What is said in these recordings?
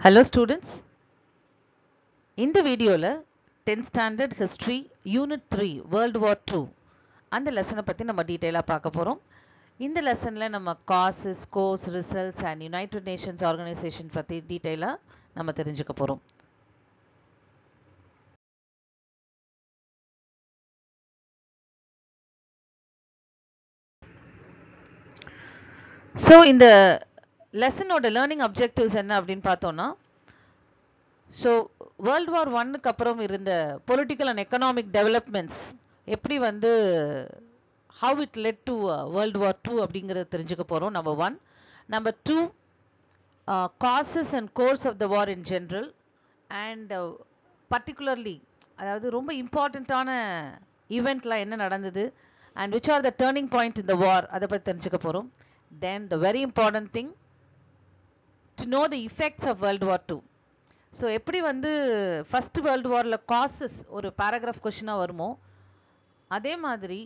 Hello students, இந்த வீடியோல 10th standard history unit 3 World War II அந்த லெசனை பத்தி நம்ம டீடைலா பார்க்க போறோம். இந்த லெசன்ல நம்ம causes, scores, results and United Nations Organization பத்தி டீடைலா நம்ம தெரிஞ்சுக்க போறோம். So இந்த லெசனோட லேர்னிங் அப்ஜெக்டிவ்ஸ் என்ன அப்படின்னு பார்த்தோம்னா, ஸோ வேர்ல்டு வார் ஒன்னுக்கு அப்புறம் இருந்த பொலிட்டிக்கல் அண்ட் எக்கனாமிக் டெவலப்மெண்ட்ஸ் எப்படி வந்து how it led to world war two அப்படிங்கிறத தெரிஞ்சுக்க போகிறோம். Number one. Number two, causes and course of the war in general and particularly அதாவது ரொம்ப இம்பார்ட்டண்ட்டான ஈவெண்ட்லாம் என்ன நடந்தது and which are the turning point in the war அதை பற்றி தெரிஞ்சுக்க போகிறோம். Then the very important thing to know the effects of world war two. So எப்படி வந்து ஃபர்ஸ்ட் வேர்ல்டு வாரில் காசஸ் ஒரு பேராகிராஃப் கொஷினாக வருமோ, அதே மாதிரி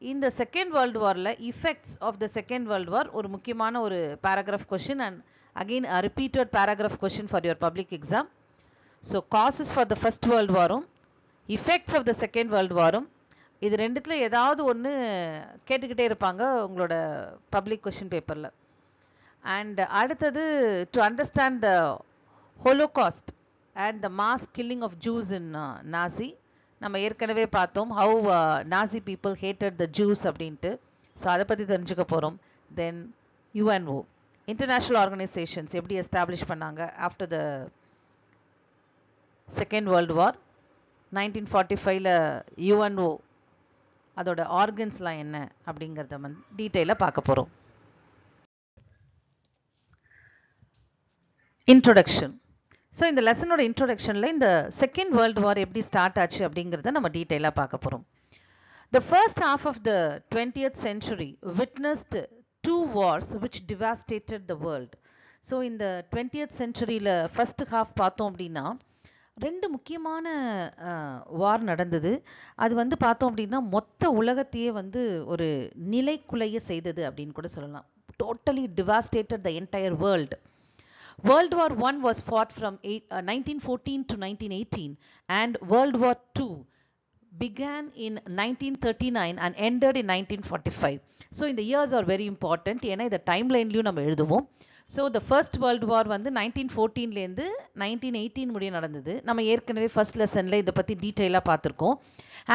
இந்த செகண்ட் வேர்ல்டு வாரில் effects of the second world war ஒரு முக்கியமான ஒரு paragraph question and again a repeated paragraph question for your public exam. So causes for the first world வாரும் effects of the second world வாரும் இது ரெண்டுத்தில் ஏதாவது ஒன்று கேட்டுக்கிட்டே இருப்பாங்க உங்களோட பப்ளிக் கொஷின் பேப்பரில். அண்ட் அடுத்தது to understand the Holocaust and the mass killing of Jews in Nazi. நம்ம ஏற்கனவே பார்த்தோம் how Nazi people hated the Jews அப்படின்ட்டு. ஸோ அதை பற்றி தெரிஞ்சுக்க போகிறோம். தென் UNO இன்டர்நேஷ்னல் ஆர்கனைசேஷன்ஸ் எப்படி எஸ்டாப்ளிஷ் பண்ணாங்க after the second world war. 1945ல் UNO அதோட ஆர்கன்ஸ்லாம் என்ன அப்படிங்கிறத வந்து டீட்டெயிலாக பார்க்க போகிறோம். இன்ட்ரோடக்ஷன். ஸோ இந்த லெசனோட இன்ட்ரோடக்ஷனில் இந்த செகண்ட் வேர்ல்டு வார் எப்படி ஸ்டார்ட் ஆச்சு அப்படிங்கிறத நம்ம டீட்டெயிலாக பார்க்க போகிறோம். The first half of the 20th century witnessed two wars which devastated the world. So இந்த 20th centuryல ஃபர்ஸ்ட் ஹாஃப் பார்த்தோம் அப்படின்னா ரெண்டு முக்கியமான வார் நடந்தது. அது வந்து பார்த்தோம் அப்படின்னா மொத்த உலகத்தையே வந்து ஒரு நிலைக்குலைய செய்தது அப்படின்னு கூட சொல்லலாம். Totally devastated the entire world. World War I was fought from 1914 to 1918 and World War II began in 1939 and ended in 1945. So in the years are very important. ஏன்னா இந்த டைம்லைன்லையும் நம்ம எழுதுவோம். So the first world war வந்து 1914லேருந்து 1918 முடிய நடந்தது. நம்ம ஏற்கனவே first லெசனில் இதை பற்றி டீட்டெயிலாக பார்த்துருக்கோம்.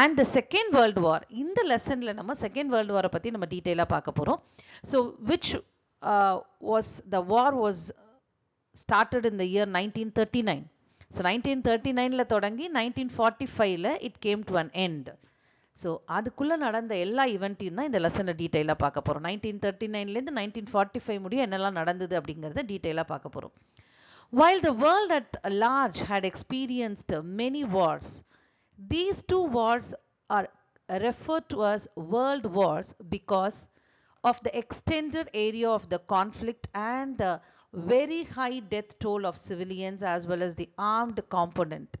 And the second world war, இந்த லெசனில் நம்ம செகண்ட் வேர்ல்டு வாரை பற்றி நம்ம டீட்டெயிலாக பார்க்க போகிறோம். So which was the war was started in the year 1939. So 1939ல தொடங்கி 1945ல it came to an end. So அதுக்குள்ளே நடந்த எல்லா ஈவெண்ட்டையும் தான் இந்த லெசனை டீட்டெயிலாக பார்க்க போகிறோம். 1939லேருந்து 1945 முடியும் என்னெல்லாம் நடந்தது அப்படிங்கிறத டீட்டெயிலாக பார்க்க போகிறோம். While the world at large had experienced many wars, these two wars are referred to as world wars because of the extended area of the conflict and the very high death toll of civilians as well as the armed component.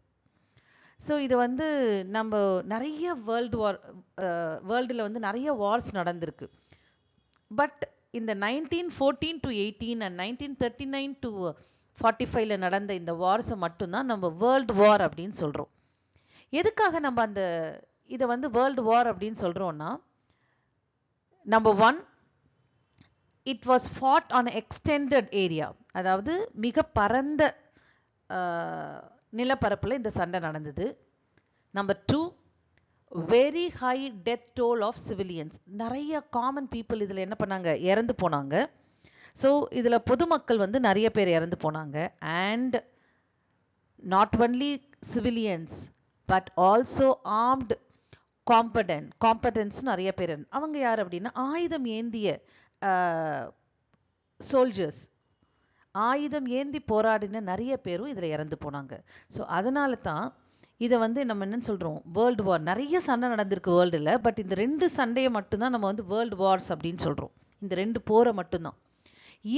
So இது வந்து நம்ம நிறைய வேர்ல்டில் வந்து நிறைய Wars நடந்திருக்கு. But இந்த 1914 to 18 and 1939 to 45ல நடந்த இந்த வார்ஸை மட்டும்தான் நம்ம வேர்ல்டு வார் அப்படின்னு சொல்கிறோம். எதுக்காக நம்ம அந்த இதை வந்து வேர்ல்டு வார் அப்படின்னு சொல்கிறோன்னா, number one, it was fought on an extended area. அதாவது மிக பரந்த நிலப்பரப்பில் இந்த சண்டை நடந்தது. Number two, very high death toll of civilians. நிறைய காமன் பீப்புள் இதில் என்ன பண்ணாங்க, இறந்து போனாங்க. ஸோ இதில் பொதுமக்கள் வந்து நிறைய பேர் இறந்து போனாங்க. And not only civilians but also armed competence நிறைய பேர். அவங்க யார் அப்படின்னா ஆயுதம் ஏந்திய சோல்ஜர்ஸ், ஆயுதம் ஏந்தி போராடின நிறைய பேரும் இதில் இறந்து போனாங்க. ஸோ அதனால தான் இதை வந்து நம்ம என்னன்னு சொல்கிறோம், வேர்ல்டு வார். நிறைய சண்டை நடந்திருக்கு வேர்ல்டில், பட் இந்த ரெண்டு சண்டையை மட்டும்தான் நம்ம வந்து வேர்ல்டு வார்ஸ் அப்படின்னு சொல்கிறோம். இந்த ரெண்டு போரை மட்டும்தான்.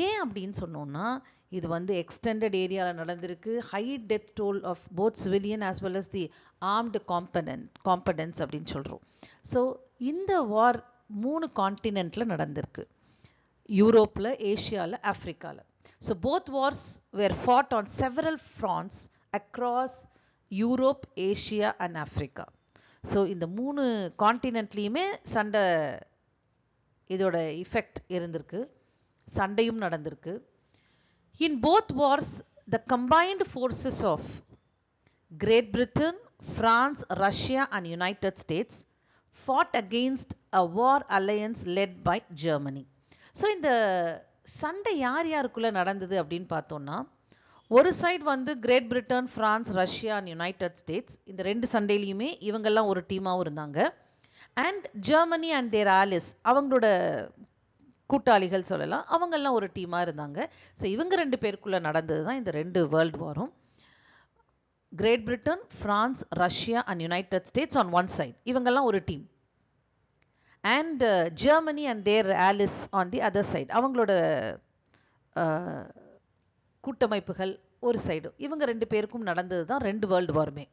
ஏன் அப்படின்னு சொன்னோம்னா, இது வந்து எக்ஸ்டெண்டட் ஏரியாவில் நடந்திருக்கு. High death toll of both civilian as well as the armed combatants அப்படின்னு சொல்கிறோம். ஸோ இந்த வார் 3 கான்டினென்ட்டில் நடந்திருக்கு. யூரோப்பில், ஏஷியாவில், ஆஃப்ரிக்காவில். So both wars were fought on several fronts across Europe, Asia and Africa. So இந்த மூணு கான்டினென்ட்லேயுமே சண்டை இதோட இஃபெக்ட் இருந்திருக்கு, சண்டையும் நடந்திருக்கு. In both wars, the combined forces of Great Britain, France, Russia and United States fought against a war alliance led by Germany. So இந்த சண்டை யார் யாருக்குள்ள நடந்தது அப்படின்னு பார்த்தோம்னா, ஒரு சைடு வந்து Great Britain, France, Russia and United States, இந்த ரெண்டு சண்டையிலையுமே இவங்கெல்லாம் ஒரு டீமாகவும் இருந்தாங்க. And Germany and their allies, அவங்களோட கூட்டாளிகள் சொல்லலாம், அவங்கெல்லாம் ஒரு டீமாக இருந்தாங்க. ஸோ இவங்க ரெண்டு பேருக்குள்ள நடந்தது தான் இந்த ரெண்டு வேர்ல்டு வாரும். Great Britain, France, Russia and United States on one side, இவங்கெல்லாம் ஒரு team. And Germany and their allies on the other side, அவங்களோட கூட்டமைப்புகள் ஒரு சைடு. இவங்க ரெண்டு பேருக்கும் நடந்தது தான் ரெண்டு வேர்ல்டு வாருமே.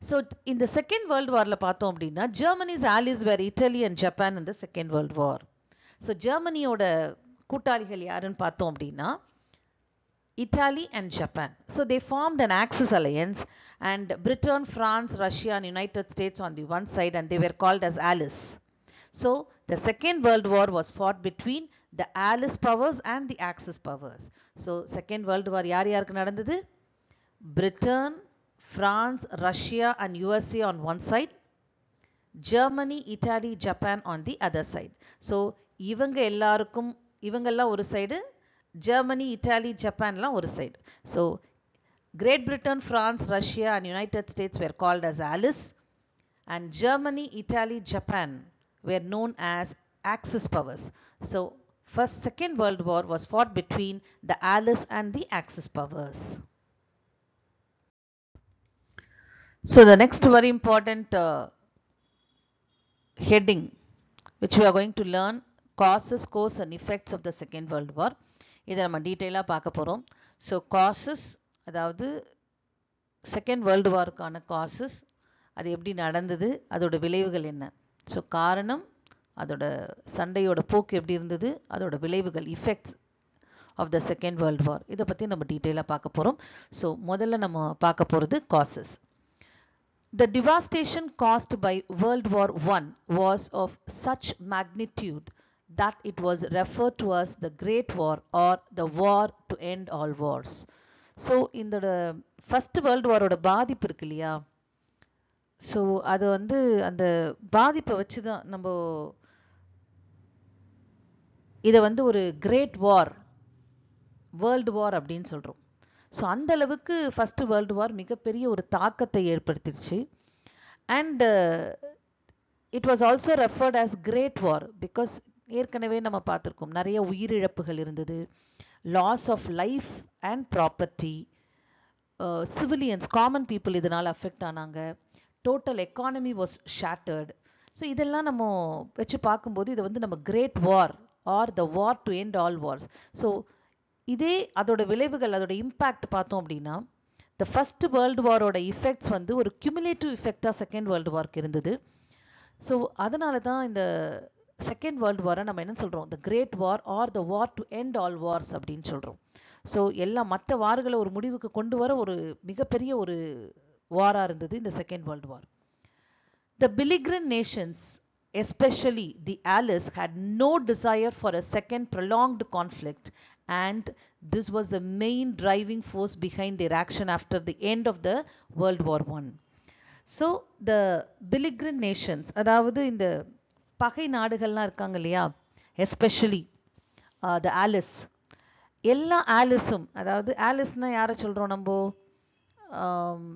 ஸோ இந்த செகண்ட் வேர்ல்டு வாரில் பார்த்தோம் அப்படின்னா, Germany's allies were Italy and Japan இந்த செகண்ட் வேர்ல்டு வார். ஸோ ஜெர்மனியோட கூட்டாளிகள் யாருன்னு பார்த்தோம் அப்படின்னா Italy and Japan. So they formed an Axis alliance, and Britain, France, Russia and United States on the one side, and they were called as Allies. So the Second World War was fought between the Allies powers and the Axis powers. So Second World War yaar yarku nadandhathu? Britain, France, Russia and USA on one side, Germany, Italy, Japan on the other side. So இவங்க எல்லாருக்கும் இவங்கெல்லாம் ஒரு side, Germany, Italy, ஜப்பான்லாம் ஒரு side. So Great Britain, France, Russia and United States were called as allies, and Germany, Italy, Japan were known as Axis powers. So Second World War was fought between the Allies and the Axis powers. So the next very important heading which we are going to learn, causes, cause and effects of the Second World War. இதை நம்ம டீட்டெயிலாக பார்க்க போகிறோம். So causes, அதாவது second world வாருக்கான causes, அது எப்படி நடந்தது, அதோட விளைவுகள் என்ன. ஸோ காரணம், அதோட சண்டையோட போக்கு எப்படி இருந்தது, அதோட விளைவுகள், effects of the second world War, இதை பற்றி நம்ம டீட்டெயிலாக பார்க்க போகிறோம். ஸோ முதல்ல நம்ம பார்க்க போகிறது causes. The devastation caused by World War I was of such magnitude that it was referred to as the Great War or the War to End All Wars. So இந்த ஃபர்ஸ்ட் வேர்ல்டு வாரோட பாதிப்பு இருக்கு இல்லையா, so அது வந்து அந்த பாதிப்பை வச்சு தான் நம்ம இதை வந்து ஒரு கிரேட் வார், வேர்ல்டு வார் அப்படின்னு சொல்கிறோம். ஸோ அந்த அளவுக்கு ஃபர்ஸ்ட் வேர்ல்டு வார் மிகப்பெரிய ஒரு தாக்கத்தை ஏற்படுத்திடுச்சு. And it was also referred as great war because ஏற்கனவே நம்ம பார்த்துருக்கோம், நிறைய உயிரிழப்புகள் இருந்தது, loss of life and property, civilians, common people இதனால் அஃபெக்ட் ஆனாங்க, total economy was shattered. So இதெல்லாம் நம்ம வச்சு பார்க்கும்போது இதை வந்து நம்ம great war or the war to end all wars. So இதே அதோட விளைவுகள், அதோட இம்பேக்ட் பார்த்தோம் அப்படின்னா, த ஃபர்ஸ்ட் வேர்ல்டு வாரோட இஃபெக்ட்ஸ் வந்து ஒரு கியூமுலேட்டிவ் இஃபெக்டாக செகண்ட் வேர்ல்டு வார்க்கு இருந்தது. ஸோ அதனால தான் இந்த செகண்ட் வேர்ல்டு வாரை நம்ம என்ன சொல்கிறோம், the Great war or the war to end all wars அப்படின்னு சொல்கிறோம். ஸோ எல்லா மற்ற வார்களை ஒரு முடிவுக்கு கொண்டு வர ஒரு மிகப்பெரிய ஒரு வாராக இருந்தது இந்த second world war. The belligerent nations, especially the Allies, had no desire for a second prolonged conflict, and this was the main driving force behind their action after the end of the World War I. So the belligerent nations, அதாவது இந்த பகை நாடுகள்லாம் இருக்காங்க இல்லையா, especially the Allies, எல்லா ஆலிஸும், அதாவது ஆலிஸ்னால் யாரை சொல்கிறோம் நம்ம,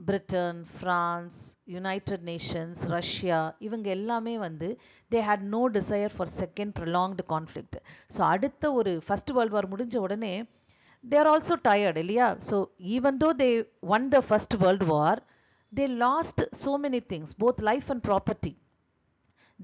Britain, France, United Nations, Russia, இவங்க எல்லாமே வந்து they had no desire for second prolonged conflict. So அடுத்த ஒரு ஃபர்ஸ்ட் வேர்ல்டு வார் முடிஞ்ச உடனே தே ஆர் ஆல்சோ டயர்ட் இல்லையா. So even though they won the first World War, they lost so many things, both life and property.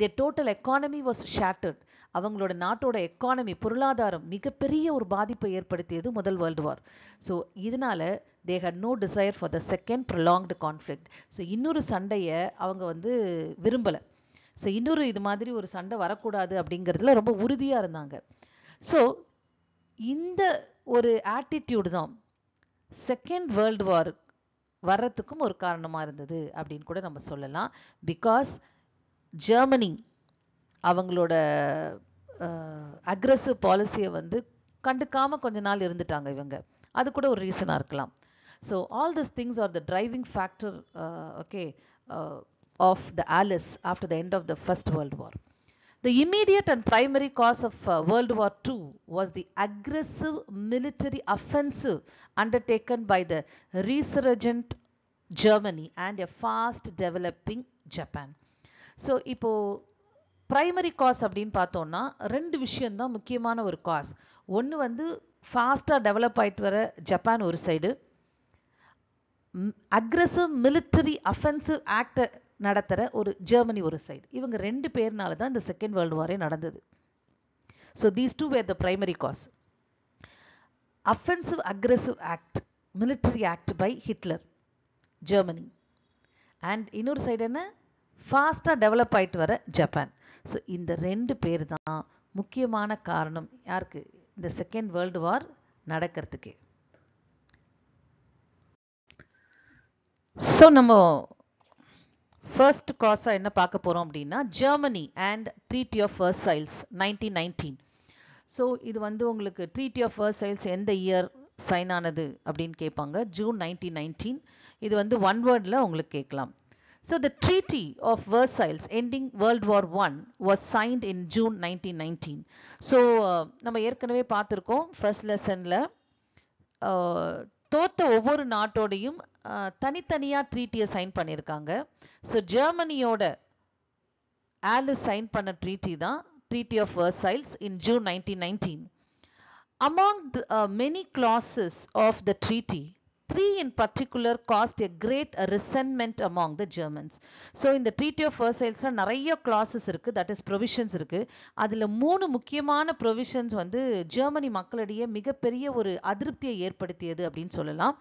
Their total economy was shattered. அவங்களோட நாட்டோட economy, பொருளாதாரம் மிகப்பெரிய ஒரு பாதிப்பை ஏற்படுத்தியது முதல் வேர்ல்டு வார். ஸோ இதனால they had no desire for the second prolonged conflict. So இன்னொரு சண்டையை அவங்க வந்து விரும்பலை. ஸோ இன்னொரு இது மாதிரி ஒரு சண்டை வரக்கூடாது அப்படிங்கிறதுல ரொம்ப உறுதியாக இருந்தாங்க. ஸோ இந்த ஒரு ஆட்டிடியூடு தான் செகண்ட் வேர்ல்டு வார் வர்றதுக்கும் ஒரு காரணமாக இருந்தது அப்படின்னு கூட நம்ம சொல்லலாம். பிகாஸ் ஜெர்மனி அவங்களோட அக்ரெசிவ் பாலிசியை வந்து கண்டுக்காமல் கொஞ்ச நாள் இருந்துட்டாங்க இவங்க. அது கூட ஒரு ரீசனாக இருக்கலாம். So all this things are the driving factor of the Allies after the end of the First World War. The immediate and primary cause of World War II was the aggressive military offensive undertaken by the resurgent Germany and a fast developing Japan. So இப்போ primary cos அப்படின்னு பார்த்தோம்னா ரெண்டு விஷயம்தான் முக்கியமான ஒரு cos. ஒன்று வந்து ஃபாஸ்ட்டாக டெவலப் ஆகிட்டு வர ஜப்பான் ஒரு சைடு, அக்ரெசிவ் மிலிட்டரி அஃபென்சிவ் ஆக்டை நடத்துகிற ஒரு ஜெர்மனி ஒரு சைடு. இவங்க ரெண்டு பேர்னால தான் இந்த செகண்ட் வேர்ல்டு வாரே நடந்தது. So these two were the primary cause. Offensive aggressive act, military act by Hitler Germany, and இன்னொரு சைடு என்ன, ஃபாஸ்ட்டாக டெவலப் ஆகிட்டு வர ஜப்பான். ஸோ இந்த ரெண்டு பேர் தான் முக்கியமான காரணம் யாருக்கு, இந்த செகண்ட் வேர்ல்டு வார் நடக்கிறதுக்கு. ஸோ நம்ம ஃபர்ஸ்ட் காஸாக என்ன பார்க்க போகிறோம் அப்படின்னா Germany and treaty of Versailles 1919. So இது வந்து உங்களுக்கு ட்ரீட்டி ஆஃப் வெர்சைல்ஸ் எந்த இயர் சைன் ஆனது அப்படின்னு கேட்பாங்க. ஜூன் 1919. இது வந்து ஒன் வேர்டில் உங்களுக்கு கேட்கலாம். So the Treaty of Versailles ending World War I was signed in June 1919. So நம்ம ஏற்கனவே பார்த்துருக்கோம் ஃபர்ஸ்ட் லெசனில் தோத்த ஒவ்வொரு நாட்டோடையும் தனித்தனியாக ட்ரீட்டியை சைன் பண்ணியிருக்காங்க. ஸோ ஜெர்மனியோட ஆலிஸ் சைன் பண்ண ட்ரீட்டி தான் treaty of Versailles in June 1919. Among the many clauses of the treaty, three in particular caused a great resentment among the Germans. So in the Treaty of Versailles நிறைய clauses இருக்கு, that is provisions இருக்கு. அதில் 3 முக்கியமான provisions வந்து Germany மக்களிடையே மிகப்பெரிய ஒரு அதிருப்தியை ஏற்படுத்தியது அப்படின்னு சொல்லலாம்.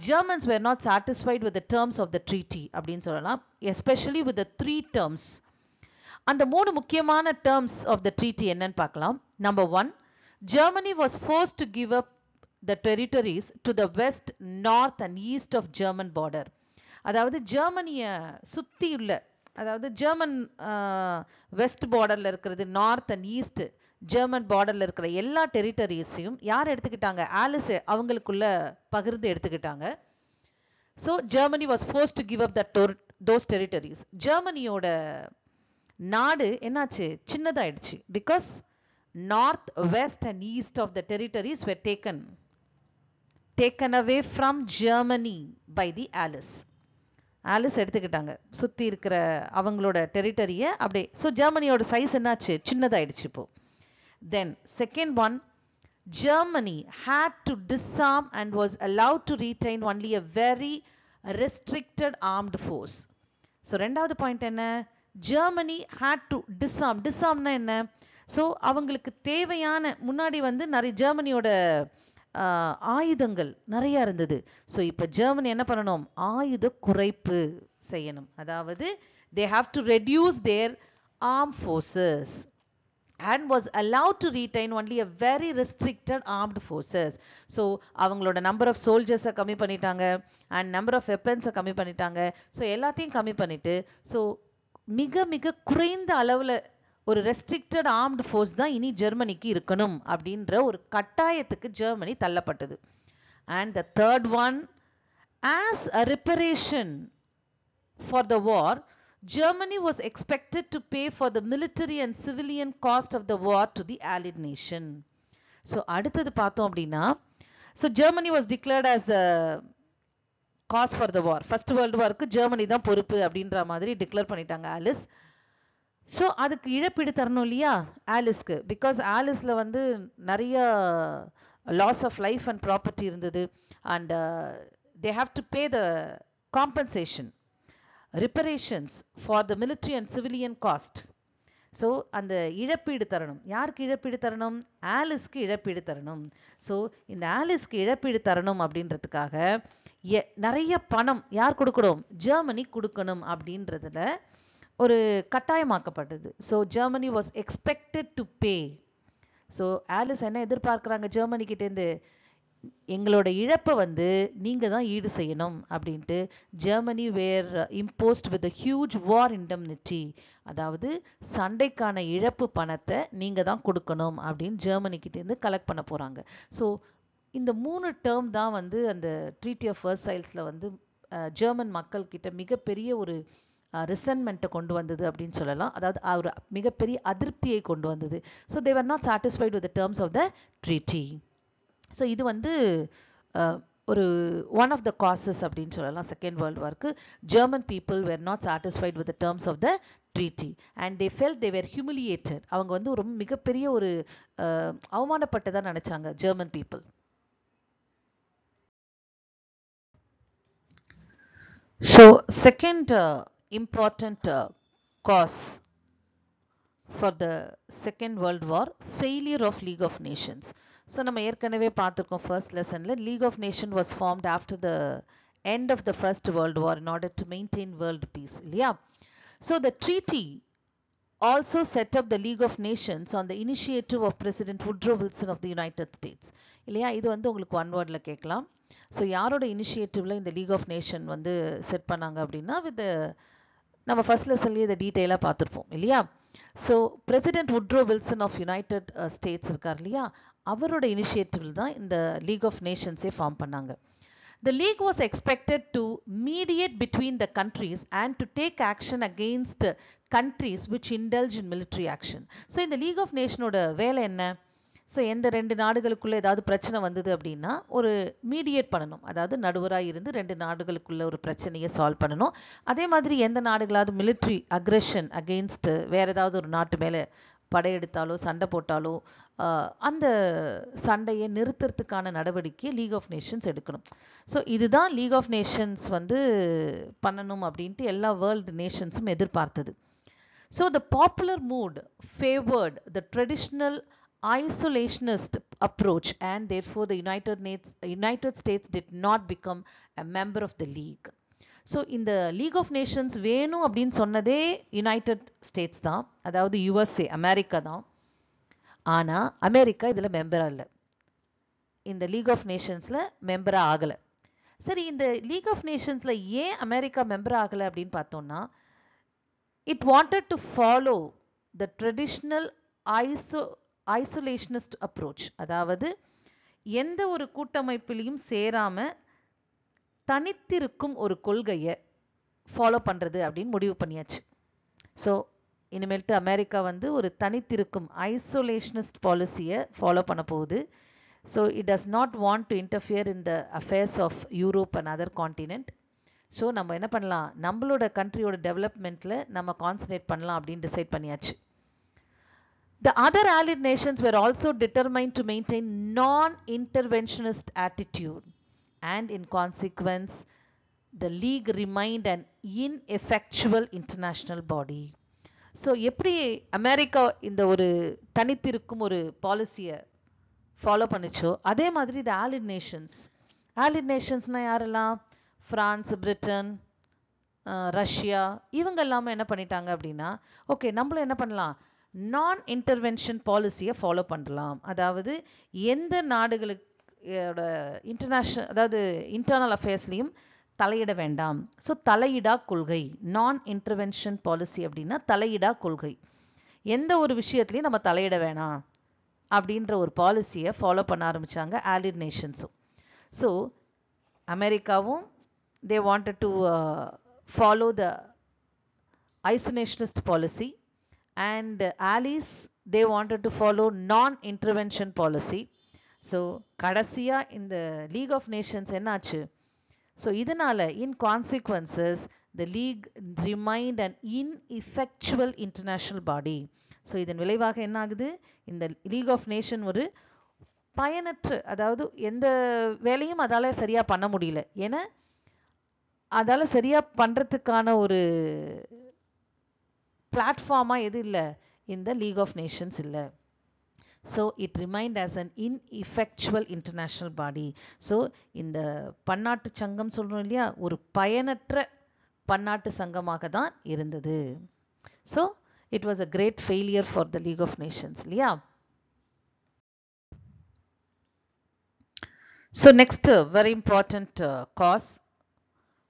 Germans were not satisfied with the terms of the treaty அப்படின்னு சொல்லலாம், especially with the 3 terms. அந்த 3 முக்கியமான terms of the treaty என்னன்னு பார்க்கலாம். Number 1, Germany was forced to give up the territories to the west, north and east of German border. அதாவது ஜெர்மனியை சுற்றி உள்ள, அதாவது ஜெர்மன் வெஸ்ட் பார்டரில் இருக்கிறது, நார்த் அண்ட் ஈஸ்ட் ஜெர்மன் பார்டரில் இருக்கிற எல்லா டெரிட்டரிஸையும் யார் எடுத்துக்கிட்டாங்க, ஆலிஸ் அவங்களுக்குள்ள பகிர்ந்து எடுத்துக்கிட்டாங்க. So Germany was forced to give up those territories. ஜெர்மனியோட நாடு என்னாச்சு, சின்னதாயிடுச்சு. Because north, west and east of the territories were taken away from Germany by the Allies. Alice எடுத்துக்கிட்டாங்க சுற்றி இருக்கிற அவங்களோட டெரிட்டரியை அப்படியே. ஸோ ஜெர்மனியோட சைஸ் என்னாச்சு, சின்னதாயிடுச்சு இப்போ. Then second one, Germany had to disarm and was allowed to retain only a very restricted armed force. So ரெண்டாவது point என்ன, Germany had to disarm. டிசார்ம்னா என்ன, ஸோ அவங்களுக்கு தேவையான, முன்னாடி வந்து நிறைய ஜெர்மனியோட ஆயுதங்கள் நிறைய இருந்தது. ஸோ இப்போ ஜெர்மனி என்ன பண்ணணும், ஆயுத குறைப்பு செய்யணும். அதாவது they have to reduce their armed forces and was allowed to retain only a very restricted armed forces. So அவங்களோட நம்பர் ஆஃப் சோல்ஜர்ஸை கம்மி பண்ணிட்டாங்க அண்ட் நம்பர் ஆஃப் வெப்பன்ஸை கம்மி பண்ணிட்டாங்க. ஸோ எல்லாத்தையும் கம்மி பண்ணிட்டு ஸோ மிக மிக குறைந்த அளவில் ஒரு ரெஸ்ட்ரிக்டட் ஆர்ம்டு ஃபோர்ஸ் தான் இனி ஜெர்மனிக்கு இருக்கணும் அப்படின்ற ஒரு கட்டாயத்துக்கு ஜெர்மனி தள்ளப்பட்டது. And the third one, as a reparation for the war, Germany was expected to pay for the military and civilian cost of the war to the allied nation. So அடுத்தது பார்த்தோம் அப்படின்னா, so Germany was declared as the cause for the war. First world வார்க்கு Germany தான் பொறுப்பு அப்படின்ற மாதிரி declare பண்ணிட்டாங்க Alice. So அதுக்கு இழப்பீடு தரணும் இல்லையா ஆலிஸ்க்கு. பிகாஸ் ஆலிஸில் வந்து நிறைய loss of life and property இருந்தது. And they have to pay the compensation, reparations for the military and civilian cost. So அந்த இழப்பீடு தரணும். யாருக்கு இழப்பீடு தரணும், ஆலிஸ்க்கு இழப்பீடு தரணும். ஸோ இந்த ஆலிஸ்க்கு இழப்பீடு தரணும் அப்படின்றதுக்காக நிறைய பணம் யார் கொடுக்கணும், ஜெர்மனி கொடுக்கணும் அப்படின்றதுல ஒரு கட்டாயமாக்கப்பட்டது. So Germany was expected to pay. So allies என்ன எதிர்பார்க்குறாங்க ஜெர்மனி கிட்டேருந்து, எங்களோட இழப்பை வந்து நீங்க தான் ஈடு செய்யணும் அப்படின்ட்டு. Germany were imposed with huge war indemnity, அதாவது சண்டைக்கான இழப்பு பணத்தை நீங்க தான் கொடுக்கணும் அப்படின்னு ஜெர்மனி கிட்டேருந்து கலெக்ட் பண்ண போறாங்க. ஸோ இந்த 3 டேர்ம் தான் வந்து அந்த ட்ரீட்டி ஆஃப் வெர்சைல்ஸில் வந்து ஜெர்மன் மக்கள் கிட்ட மிகப்பெரிய ஒரு ரிசன்மெண்ட்டை கொண்டு வந்தது அப்படின்னு சொல்லலாம். அதாவது ஒரு மிகப்பெரிய அதிருப்தியை கொண்டு வந்தது. So they were not satisfied with the terms of the treaty. So இது வந்து ஒரு ஒன் ஆஃப் த காசஸ் அப்படின்னு சொல்லலாம். செகண்ட் வேர்ல்டு வார்க்கு German people were not satisfied with the terms of the treaty and they felt they were humiliated. அவங்க வந்து ரொம்ப மிகப்பெரிய ஒரு அவமானப்பட்டதாக நினைச்சாங்க German people. So second important cause for the Second World War, failure of League of Nations. So நம்ம ஏற்கனவே பார்த்திருக்கோம் first லெசன்ல, League of Nations was formed after the end of the First World War in order to maintain world peace, இல்லையா? So the treaty also set up the League of Nations on the initiative of President Woodrow Wilson of the United States, இல்லையா? இது வந்து உங்களுக்கு one வேர்ட்ல கேட்கலாம். So யாரோட இனிஷியேட்டிவ்ல இந்த league of nation வந்து set பண்ணாங்க அப்படின்னா, வித் நம்ம ஃபர்ஸ்ட் லெசன்லேயே இதை டீட்டெயிலாக பார்த்துருப்போம் இல்லையா? So president Woodrow Wilson of United States இருக்கார் இல்லையா, அவரோட இனிஷியேட்டிவ்ல தான் இந்த லீக் ஆஃப் நேஷன்ஸே ஃபார்ம் பண்ணாங்க. The league was expected to mediate between the countries and to take action against countries which indulge in military action. So இந்த league of நேஷனோட வேலை என்ன? ஸோ எந்த ரெண்டு நாடுகளுக்குள்ளே ஏதாவது பிரச்சனை வந்தது அப்படின்னா ஒரு மீடியேட் பண்ணணும், அதாவது நடுவராக இருந்து ரெண்டு நாடுகளுக்குள்ள ஒரு பிரச்சனையை சால்வ் பண்ணணும். அதே மாதிரி எந்த நாடுகளாவது மிலிட்ரி அக்ரெஷன் அகெயின்ஸ்ட் வேற ஏதாவது ஒரு நாட்டு மேலே படையெடுத்தாலோ சண்டை போட்டாலோ அந்த சண்டையை நிறுத்துறதுக்கான நடவடிக்கையை லீக் ஆஃப் நேஷன்ஸ் எடுக்கணும். ஸோ இதுதான் லீக் ஆஃப் நேஷன்ஸ் வந்து பண்ணணும் அப்படின்ட்டு எல்லா வேர்ல்டு நேஷன்ஸும் எதிர்பார்த்தது. So the popular mood favoured the traditional isolationist approach and therefore the United States did not become a member of the league. So இந்த league of Nations வேணும் அப்படின்னு சொன்னதே யுனைடெட் ஸ்டேட்ஸ் தான், அதாவது யுஎஸ்ஏ அமெரிக்கா தான். ஆனால் America இதில் மெம்பராக இல்லை, இந்த லீக் ஆஃப் நேஷன்ஸில் மெம்பராக ஆகலை. சரி, இந்த லீக் ஆஃப் நேஷன்ஸில் ஏன் அமெரிக்கா மெம்பர் ஆகலை அப்படின்னு பார்த்தோம்னா, it wanted to follow the traditional isolationist approach, அதாவது எந்த ஒரு கூட்டமைப்பிலையும் சேராம தனித்திருக்கும் ஒரு கொள்கையை ஃபாலோ பண்றது அப்படின்னு முடிவு பண்ணியாச்சு. ஸோ இனிமேல்ட்டு அமெரிக்கா வந்து ஒரு தனித்திருக்கும் ஐசோலேஷனிஸ்ட் பாலிசியை ஃபாலோ பண்ண போகுது. So it does not want to interfere in the affairs of Europe and other continent. So நம்ம என்ன பண்ணலாம், நம்மளோட கண்ட்ரியோட டெவலப்மெண்ட்டில் நம்ம கான்சன்ட்ரேட் பண்ணலாம் அப்படின்னு டிசைட் பண்ணியாச்சு. The other allied nations were also determined to maintain non-interventionist attitude and in consequence the league remained an ineffectual international body. So எப்படி America இந்த ஒரு தனித்திருக்கும் ஒரு பாலிசியை ஃபாலோ பண்ணிச்சோ அதே மாதிரி இந்த allied நேஷன்ஸ்னால் யாரெல்லாம், பிரான்ஸ், பிரிட்டன், ரஷ்யா, இவங்க எல்லாமே என்ன பண்ணிட்டாங்க அப்படின்னா, ஓகே நம்மளும் என்ன பண்ணலாம், நான் இன்டர்வென்ஷன் பாலிசியை ஃபாலோ பண்ணலாம். அதாவது எந்த நாடுகளோட இன்டர்நேஷ்னல் அதாவது இன்டர்னல் அஃபேர்ஸ்லையும் தலையிட வேண்டாம். ஸோ தலையிடா கொள்கை, நான் இன்டர்வென்ஷன் பாலிசி அப்படின்னா தலையிடா கொள்கை, எந்த ஒரு விஷயத்துலையும் நம்ம தலையிட வேணாம் அப்படின்ற ஒரு பாலிசியை ஃபாலோ பண்ண ஆரம்பித்தாங்க allied நேஷன்ஸும். ஸோ அமெரிக்காவும் they wanted to follow the isolationist policy and allies they wanted to follow non-intervention policy. So கடைசியா இந்த லீக் ஆஃப் நேஷன்ஸ் என்ன ஆச்சு, ஸோ இதனால in consequences the league remained an ineffectual international body. So இதன் விளைவாக என்ன ஆகுது, இந்த லீக் ஆஃப் நேஷன் ஒரு பயனற்ற, அதாவது எந்த வேலையும் அதால சரியா பண்ண முடியல, ஏன்னா அதால சரியா பண்றதுக்கான ஒரு பிளாட்ஃபார்மா எது இல்லை, இந்த லீக் ஆஃப் நேஷன்ஸ் இல்லை. So it remind as an ineffectual international body. So இந்த பன்னாட்டு சங்கம் சொல்கிறோம் இல்லையா, ஒரு பயனற்ற பன்னாட்டு சங்கமாக தான் இருந்தது. So it was a great failure for the League of Nations இல்லையா. So next very important cause.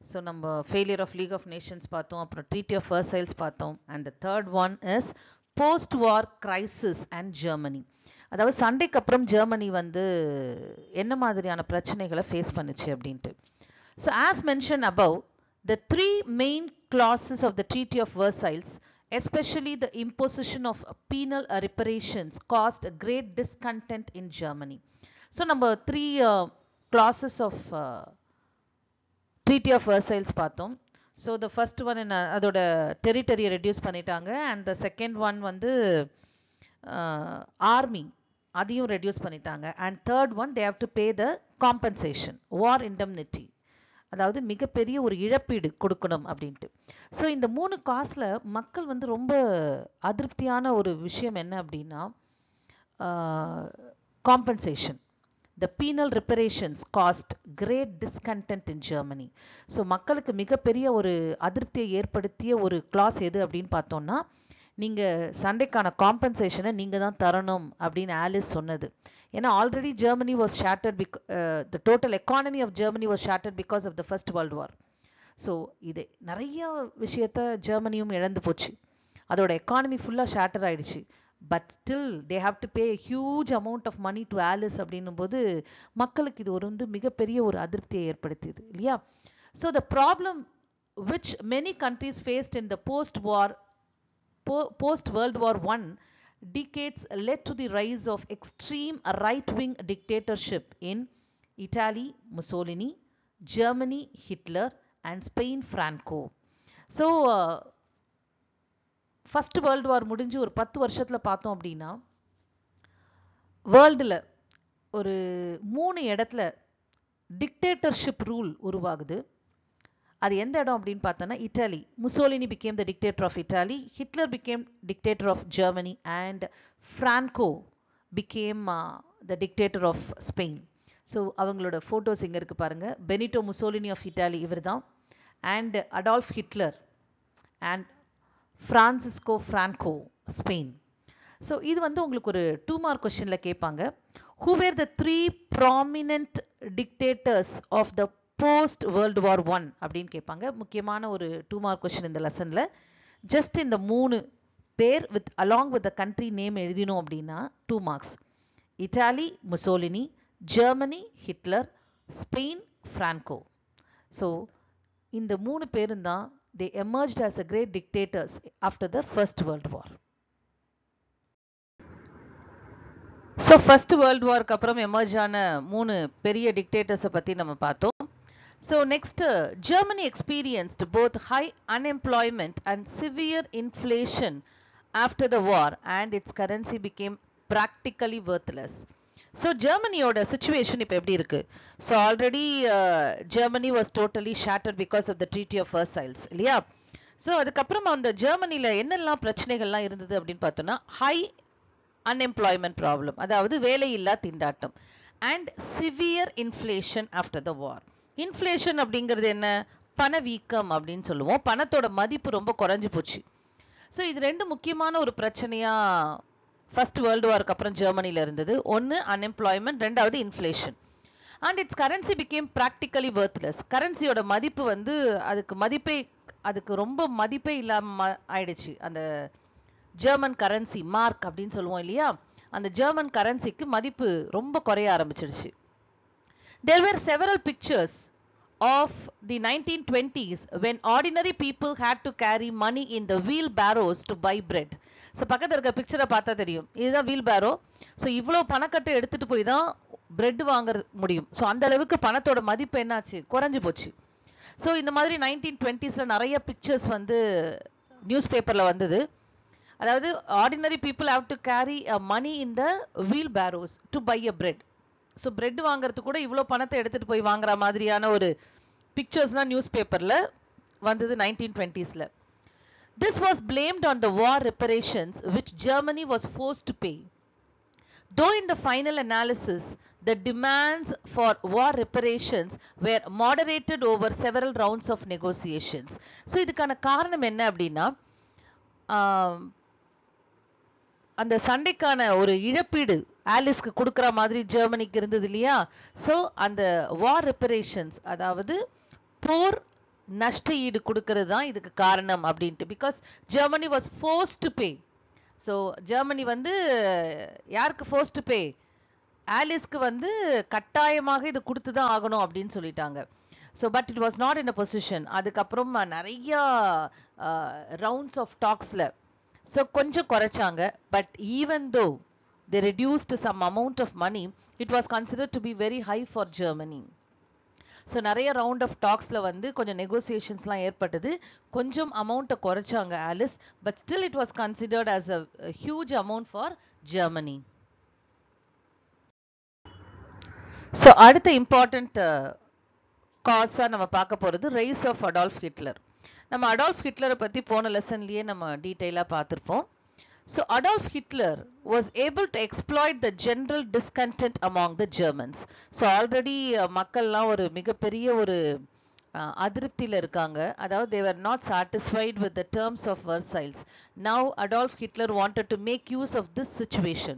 So நம்ம failure of League of Nations பார்த்தோம், அப்புறம் Treaty of Versailles பார்த்தோம், and the third one is post war crisis and Germany. அதாவது சண்டைக்கு அப்புறம் Germany வந்து என்ன மாதிரியான பிரச்சனைகளை ஃபேஸ் பண்ணுச்சு அப்படின்ட்டு. So as mentioned above, the three main clauses of the Treaty of Versailles, especially the imposition of penal reparations, caused a great discontent in Germany. So நம்ம three clauses of Treaty of Versailles பார்த்தோம். So the first one அதோட territory reduce பண்ணிட்டாங்க, and the second one வந்து army அதையும் reduce பண்ணிட்டாங்க, and third one they have to pay the compensation, war indemnity, அதாவது மிகப்பெரிய ஒரு இழப்பீடு கொடுக்கணும் அப்படின்ட்டு. ஸோ இந்த 3 காசுல மக்கள் வந்து ரொம்ப அதிருப்தியான ஒரு விஷயம் என்ன அப்படின்னா compensation. The penal reparations caused great discontent in Germany. So மக்களுக்கு மிகப்பெரிய ஒரு அதிருப்தியை ஏற்படுத்திய ஒரு கிளாஸ் எது அப்படின்னு பார்த்தோம்னா, நீங்கள் சண்டைக்கான காம்பன்சேஷனை நீங்கள் தான் தரணும் அப்படின்னு ஆலிஸ் சொன்னது. ஏன்னா already Germany was shattered, the total economy of Germany was shattered because of the First World War. So இது நிறைய விஷயத்த ஜெர்மனியும் இழந்து போச்சு, அதோட எக்கானமி ஃபுல்லாக ஷேட்டர் ஆயிடுச்சு. But still they have to pay huge amount of money to allies அப்படின்னும் போது மக்களுக்கு இது ஒரு வந்து மிகப்பெரிய ஒரு அதிருப்தியை ஏற்படுத்தியது இல்லையா. So the problem which many countries faced in the post World War I decades led to the rise of extreme right-wing dictatorship in Italy, Mussolini, Germany, Hitler, and Spain, Franco. So first World வார் முடிஞ்சு ஒரு 10 வருஷத்தில் பார்த்தோம் அப்படின்னா வேர்ல்டில் ஒரு 3 இடத்துல dictatorship rule உருவாகுது. அது எந்த இடம் அப்படின்னு பார்த்தோன்னா Italy. Mussolini became the dictator of Italy, Hitler became dictator of Germany, and Franco became the dictator of Spain. So அவங்களோட ஃபோட்டோஸ் இங்கே இருக்குது பாருங்கள். பெனிட்டோ முசோலினி ஆஃப் இட்டாலி இவர் தான், and Adolf Hitler and Francisco Franco Spain. So இது வந்து உங்களுக்கு ஒரு 2 மார்க் கொஸ்டினில் கேட்பாங்க. Who were the 3 prominent dictators of the post World War I அப்படின்னு கேட்பாங்க. முக்கியமான ஒரு 2 மார்க் கொஸ்டின் இந்த லெசனில். ஜஸ்ட் இந்த 3 பேர் with along with the country name எழுதினோம் அப்படின்னா 2 marks. Italy Mussolini, Germany Hitler, Spain Franco. So இந்த 3 பேரும் தான் they emerged as a great dictators after the First World War. So First World War க்கு அப்புறம் எமர்ஜ் ஆன 3 பெரிய டிக்டேட்டர்ஸை பற்றி நம்ம பார்த்தோம். So next, Germany experienced both high unemployment and severe inflation after the war, and its currency became practically worthless. So ஜெர்மனியோட situation இப்போ எப்படி இருக்கு? So already Germany was totally shattered because of the Treaty of Versailles இல்லையா. So அதுக்கப்புறம் அந்த ஜெர்மனியில் என்னெல்லாம் பிரச்சனைகள்லாம் இருந்தது அப்படின்னு பார்த்தோம்னா, ஹை அன்எம்ப்ளாய்மெண்ட் ப்ராப்ளம், அதாவது வேலையில்லா திண்டாட்டம், and severe inflation after the war. Inflation அப்படிங்கிறது என்ன? பணவீக்கம் அப்படின்னு சொல்லுவோம். பணத்தோட மதிப்பு ரொம்ப குறைஞ்சு போச்சு. ஸோ இது 2 முக்கியமான ஒரு பிரச்சனையா ஃபர்ஸ்ட் வேர்ல்டு வார்க்கு அப்புறம் ஜெர்மனியில் இருந்தது. ஒன்று அன்எம்ப்ளாய்மெண்ட், 2வது inflation. And its currency became practically worthless. கரன்சியோட மதிப்பு வந்து அதுக்கு ரொம்ப மதிப்பே இல்லாமல் ஆயிடுச்சு. அந்த ஜெர்மன் கரன்சி மார்க் அப்படின்னு சொல்லுவோம் இல்லையா, அந்த ஜெர்மன் கரன்சிக்கு மதிப்பு ரொம்ப குறைய ஆரம்பிச்சிடுச்சு. There were several pictures of the 1920s when ordinary people had to carry money in the wheelbarrows to buy bread. So பக்கத்தில் இருக்க பிக்சரை பார்த்தா தெரியும், இதுதான் வீல் பேரோ. ஸோ இவ்வளோ பணக்கட்டை எடுத்துகிட்டு போய் தான் பிரெட் வாங்க முடியும். ஸோ அந்த அளவுக்கு பணத்தோட மதிப்பு என்னாச்சு? குறைஞ்சு போச்சு. ஸோ இந்த மாதிரி 1920s நிறைய பிக்சர்ஸ் வந்து நியூஸ் பேப்பரில் வந்தது. அதாவது ordinary people have to carry money in the wheelbarrows to buy a bread. So bread வாங்குறதுக்கு கூட இவ்வளோ பணத்தை எடுத்துகிட்டு போய் வாங்குற மாதிரியான ஒரு பிக்சர்ஸ்லாம் நியூஸ் பேப்பரில் வந்தது 1920s. This was blamed on the war reparations which Germany was forced to pay. Though in the final analysis, the demands for war reparations were moderated over several rounds of negotiations. So இதுக்கான காரணம் என்ன அப்படின்னா, அந்த சண்டைக்கான ஒரு இழப்பீடு ஆலிஸ்க்கு கொடுக்குற மாதிரி ஜெர்மனிக்கு இருந்தது இல்லையா? ஸோ அந்த வார் ரெப்பரேஷன்ஸ், அதாவது போர் நஷ்ட ஈடு கொடுக்கறது தான் இதுக்கு காரணம் அப்படின்ட்டு. Because Germany was force to pay. So Germany வந்து யாருக்கு ஃபோர்ஸ் டு பே? ஆலிஸ்க்கு வந்து கட்டாயமாக இது கொடுத்து தான் ஆகணும் அப்படின்னு சொல்லிட்டாங்க. So but it was not in a position. அதுக்கப்புறம் நிறைய ரவுண்ட்ஸ் ஆஃப் டாக்ஸில் ஸோ கொஞ்சம் குறைச்சாங்க. But even though they reduced some amount of money, it was considered to be very high for Germany. So நிறைய ரவுண்ட் ஆஃப் டாக்ஸில் வந்து கொஞ்சம் நெகோசியேஷன்ஸ்லாம் ஏற்பட்டது. கொஞ்சம் அமௌண்ட்டை குறைச்சாங்க allies. But still it was considered as a huge amount for Germany. So அடுத்த இம்பார்ட்டண்ட் காஸாக நம்ம பார்க்க போகிறது ரைஸ் ஆஃப் அடால்ஃப் ஹிட்லர். நம்ம அடால்ஃப் ஹிட்லரை பற்றி போன லெசன்லேயே நம்ம டீட்டெயிலாக பார்த்துருப்போம். So Adolf Hitler was able to exploit the general discontent among the Germans. So already மக்கள்லாம் ஒரு மிகப்பெரிய ஒரு அதிருப்தியில் இருக்காங்க. அதாவது they were not satisfied with the terms of Versailles. Now Adolf Hitler wanted to make use of this situation.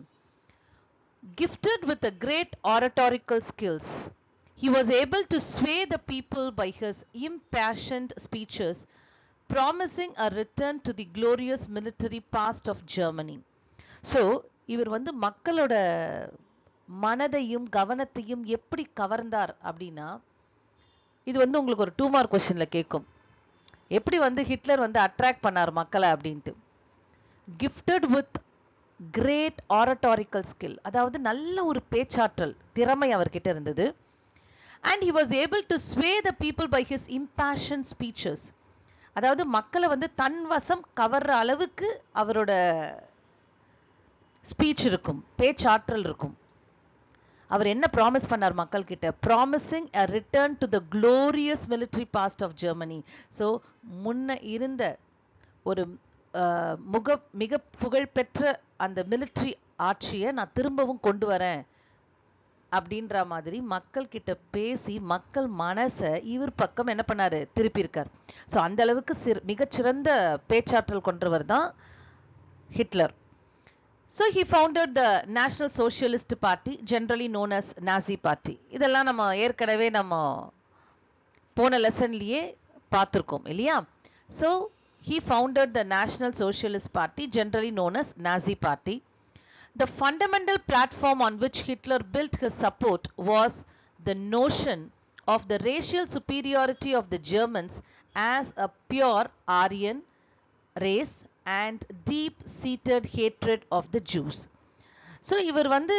Gifted with a great oratorical skills, he was able to sway the people by his impassioned speeches, promising a return to the glorious military past of Germany. So இவர் வந்து மக்களோட மனதையும் கவனத்தையும் எப்படி கவர்ந்தார் அப்படின்னா, இது வந்து உங்களுக்கு ஒரு 2 மார்க் கொஸ்டின்ல கேட்கும். எப்படி வந்து ஹிட்லர் வந்து அட்ராக்ட் பண்ணார் மக்களை அப்படின்ட்டு. கிஃப்டட் வித் கிரேட் ஆரட்டாரிக்கல் ஸ்கில், அதாவது நல்ல ஒரு பேச்சாற்றல் திறமை அவர்கிட்ட இருந்தது. And he was able to sway the people by his impassioned speeches. அதாவது மக்களை வந்து தன் வசம் கவர்ற அளவுக்கு அவரோட ஸ்பீச் இருக்கும், பேச்சாற்றல் இருக்கும். அவர் என்ன ப்ராமிஸ் பண்ணார் மக்கள் கிட்ட? Promising a return to the glorious military past of Germany. So முன்ன இருந்த ஒரு மிக புகழ்பெற்ற அந்த மிலிட்ரி ஆட்சியை நான் திரும்பவும் கொண்டு வரேன் அப்படின்ற மாதிரி மக்கள் கிட்ட பேசி மக்கள் மனசை இவர் பக்கம் என்ன பண்ணாரு? திருப்பியிருக்கார். ஸோ அந்த அளவுக்கு மிகச்சிறந்த பேச்சாற்றல் கொண்டவர் தான் Hitler. So he founded the National Socialist Party, generally known as Nazi Party. இதெல்லாம் நம்ம ஏற்கனவே நம்ம போன லெசன்லயே பார்த்துருக்கோம் இல்லையா? So he founded the National Socialist Party, generally known as Nazi Party. The fundamental platform on which Hitler built his support was the notion of the racial superiority of the Germans as a pure Aryan race and deep-seated hatred of the Jews. So இவர் வந்து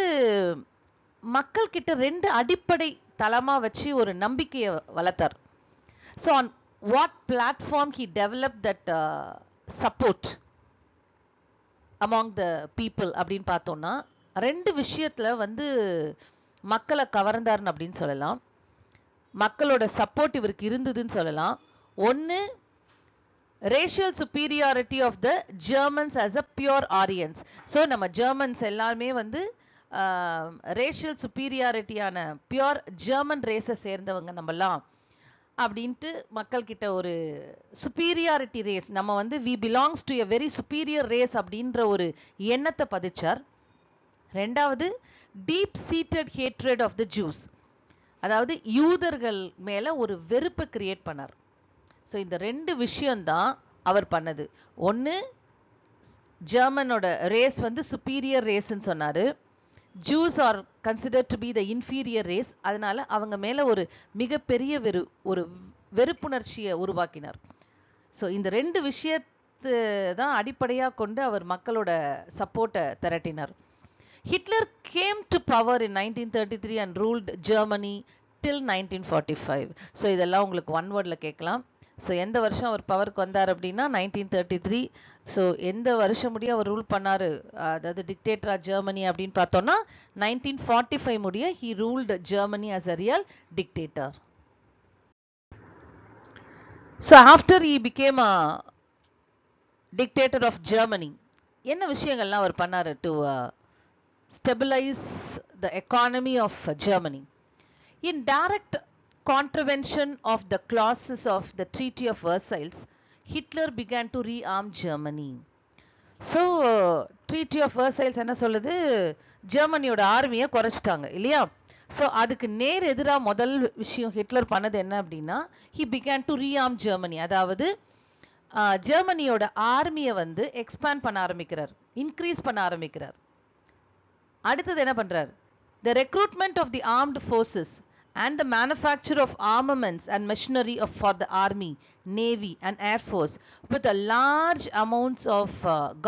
மக்கள் கிட்ட 2 அடிப்படை தளமா வச்சு ஒரு நம்பிக்கையை வளர்த்தார். So on what platform he developed that support among the people அப்படின்னு பார்த்தோம்னா, 2 விஷயத்துல வந்து மக்களை கவர்ந்தார்னு அப்படின்னு சொல்லலாம். மக்களோட சப்போர்ட் இவருக்கு இருந்ததுன்னு சொல்லலாம். ஒன்று, racial superiority of the Germans as a pure Aryans. So நம்ம ஜெர்மன்ஸ் எல்லாருமே வந்து ரேஷியல் சுப்பீரியாரிட்டியான பியூர் ஜெர்மன் ரேஸை சேர்ந்தவங்க நம்மலாம் அப்படின்ட்டு மக்கள் கிட்ட ஒரு சுப்பீரியாரிட்டி ரேஸ், நம்ம வந்து we belongs to a very superior race அப்படின்ற ஒரு எண்ணத்தை பதிச்சார். 2வது, deep seated hatred of the Jews, அதாவது யூதர்கள் மேல ஒரு வெறுப்பை கிரியேட் பண்ணார். ஸோ இந்த 2 விஷயம்தான் அவர் பண்ணது. ஒன்று, ஜெர்மனோட ரேஸ் வந்து சுப்பீரியர் ரேஸ்ன்னு சொன்னாரு. Jews are considered to be the inferior race. அதனால அவங்க மேல ஒரு மிகப்பெரிய ஒரு வெறுப்புணர்ச்சியை உருவாக்கினார். ஸோ இந்த 2 விஷயத்தை தான் அடிப்படையாக கொண்டு அவர் மக்களோட சப்போர்ட்டை திரட்டினார். Hitler came to power in 1933 and ruled Germany till 1945. So இதெல்லாம் உங்களுக்கு ஒன் வேர்டில் கேட்கலாம். ஸோ எந்த வருஷம் அவர் பவருக்கு வந்தார் அப்படின்னா 1933. ஸோ எந்த வருஷம் முடிய அவர் ரூல் பண்ணார், அதாவது டிக்டேட்டரா ஜெர்மனி அப்படின்னு பார்த்தோம்னா 1945 முடிய he ruled Germany as a real dictator. So after he became a dictator of Germany, என்ன விஷயங்கள்லாம் அவர் பண்ணாரு to stabilize the economy of Germany? In direct contravention of the clauses of the Treaty of Versailles, Hitler began to rearm Germany. So treaty of Versailles என்ன சொல்லுது, ஜெர்மனியோட ஆர்மியை குறைச்சிட்டாங்க இல்லையா. So அதுக்கு நேர் எதிராக முதல் விஷயம் ஹிட்லர் பண்ணது என்ன அப்படின்னா, ஹி பிகான் டு ரீஆர்ம் ஜெர்மனி. அதாவது ஜெர்மனியோட ஆர்மியை வந்து எக்ஸ்பேண்ட் பண்ண ஆரம்பிக்கிறார், இன்க்ரீஸ் பண்ண ஆரம்பிக்கிறார். அடுத்தது என்ன பண்றார், the recruitment of the armed forces and the manufacture of armaments and machinery for the army, navy and air force with a large amounts of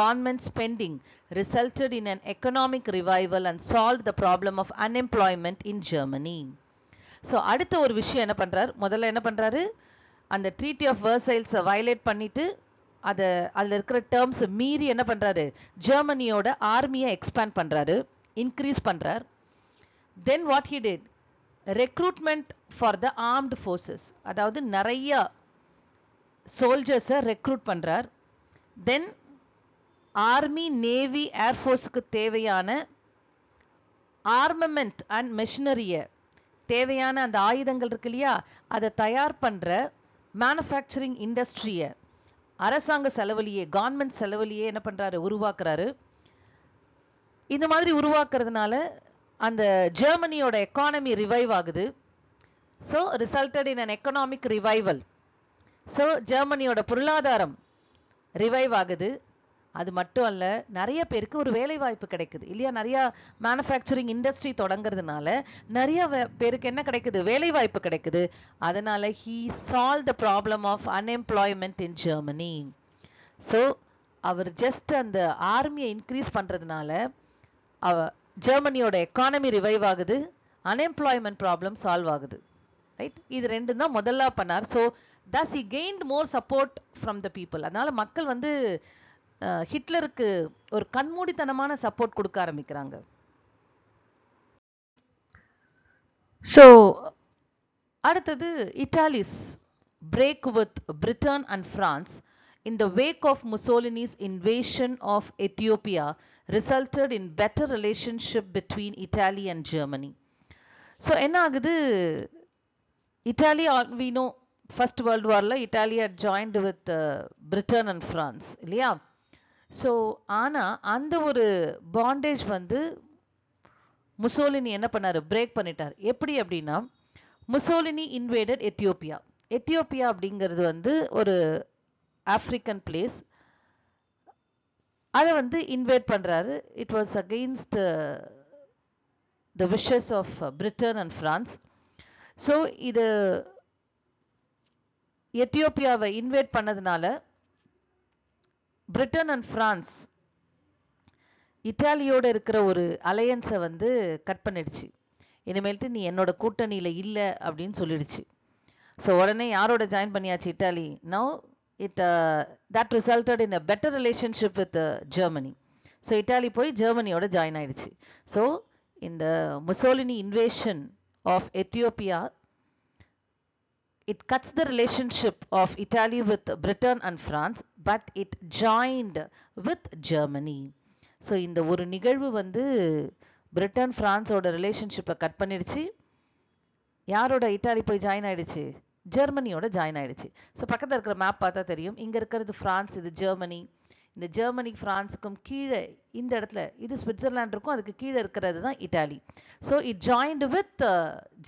government spending resulted in an economic revival and solved the problem of unemployment in Germany. So அடுத்த ஒரு விஷயம் என்ன பண்றார், முதல்ல என்ன பண்றாரு, அந்த treaty of வெர்சைல்ஸை violate பண்ணிட்டு அதில் இருக்கிற டேர்ம்ஸ் மீறி என்ன பண்றாரு, ஜெர்மனியோட ஆர்மியை எக்ஸ்பேண்ட் பண்றாரு, இன்க்ரீஸ் பண்றார். Then what he did, recruitment for the armed forces, அதாவது நிறைய சோல்ஜர்ஸை ரெக்ரூட் பண்றார். தென் ஆர்மி, நேவி, ஏர்ஃபோர்ஸுக்கு தேவையான ஆர்மமெண்ட் அண்ட் மெஷினரியை, தேவையான அந்த ஆயுதங்கள் இருக்கு இல்லையா, அதை தயார் பண்ற மேனுஃபேக்சரிங் இண்டஸ்ட்ரியை அரசாங்க செலவுலையே, கவர்மெண்ட் செலவுலையே என்ன பண்றாரு, உருவாக்குறாரு. இந்த மாதிரி உருவாக்குறதுனால அந்த ஜெர்மனியோட எக்கானமி ரிவைவ் ஆகுது. So resulted in an economic revival. So ஜெர்மனியோட பொருளாதாரம் ரிவைவ் ஆகுது. அது மட்டும் அல்ல, நிறைய பேருக்கு ஒரு வேலை வாய்ப்பு கிடைக்குது இல்லையா. நிறைய மேனுஃபேக்சரிங் இண்டஸ்ட்ரி தொடங்குறதுனால நிறைய பேருக்கு என்ன கிடைக்குது, வேலை வாய்ப்பு கிடைக்குது. அதனால he solved the problem of unemployment in Germany. So அவர் ஜஸ்ட் அந்த ஆர்மியை இன்க்ரீஸ் பண்றதுனால ஜெர்மனியோட எக்கானமி ரிவைவ் ஆகுது, அன்எம்ப்ளாய்மெண்ட் ப்ராப்ளம் சால்வ் ஆகுது. ரைட், இது ரெண்டும் தான் முதல்ல பண்ணார். So thus he gained more support from the people. அதனால மக்கள் வந்து ஹிட்லருக்கு ஒரு கண்மூடித்தனமான சப்போர்ட் கொடுக்க ஆரம்பிக்கிறாங்க. ஸோ அடுத்தது Italy's break with Britain and France in the wake of Mussolini's invasion of Ethiopia resulted in better relationship between Italy and Germany. So என்ன ஆகுது, Italy, we know first world warல Italy had joined with Britain and France இல்லையா. So ஆனா அந்த ஒரு bondage வந்து Mussolini என்ன பண்ணாரு, break பண்ணிட்டார். எப்படி அப்படின்னா, முசோலினி இன்வேடட் எத்தியோப்பியா. எத்தியோப்பியா அப்படிங்கிறது வந்து ஒரு ஆப்பிரிக்கன் பிளேஸ். அதை வந்து இன்வேட் பண்றாரு. It was against the wishes of Britain and France. So இது எத்தியோப்பியாவை இன்வேட் பண்ணதுனால பிரிட்டன் அண்ட் பிரான்ஸ் இட்டாலியோட இருக்கிற ஒரு அலையன்ஸை வந்து கட் பண்ணிடுச்சு. இனிமேல்ட்டு நீ என்னோட கூட்டணியில இல்லை அப்படின்னு சொல்லிடுச்சு. ஸோ உடனே யாரோட ஜாயின் பண்ணியாச்சு, Italy. Now that resulted in a better relationship with Germany. So Italy போய் ஜெர்மனியோட ஜாயின் ஆயிடுச்சு. ஸோ இந்த Mussolini invasion of Ethiopia, it cuts the relationship of Italy with Britain and France, but it joined with Germany. So இந்த ஒரு நிகழ்வு வந்து Britain பிரான்ஸோட ரிலேஷன்ஷிப்பை cut பண்ணிடுச்சு. யாரோட இட்டாலி போய் ஜாயின் ஆயிடுச்சு, ஜெர்மனியோட ஜாயின் ஆயிடுச்சு. ஸோ பக்கத்தில் இருக்கிற மேப் பார்த்தா தெரியும், இங்கே இருக்கிறது பிரான்ஸ், இது ஜெர்மனி. இந்த ஜெர்மனி பிரான்ஸுக்கும் கீழே இந்த இடத்துல இது சுவிட்சர்லாண்ட் இருக்கும், அதுக்கு கீழே இருக்கிறது தான் Italy. So it joined with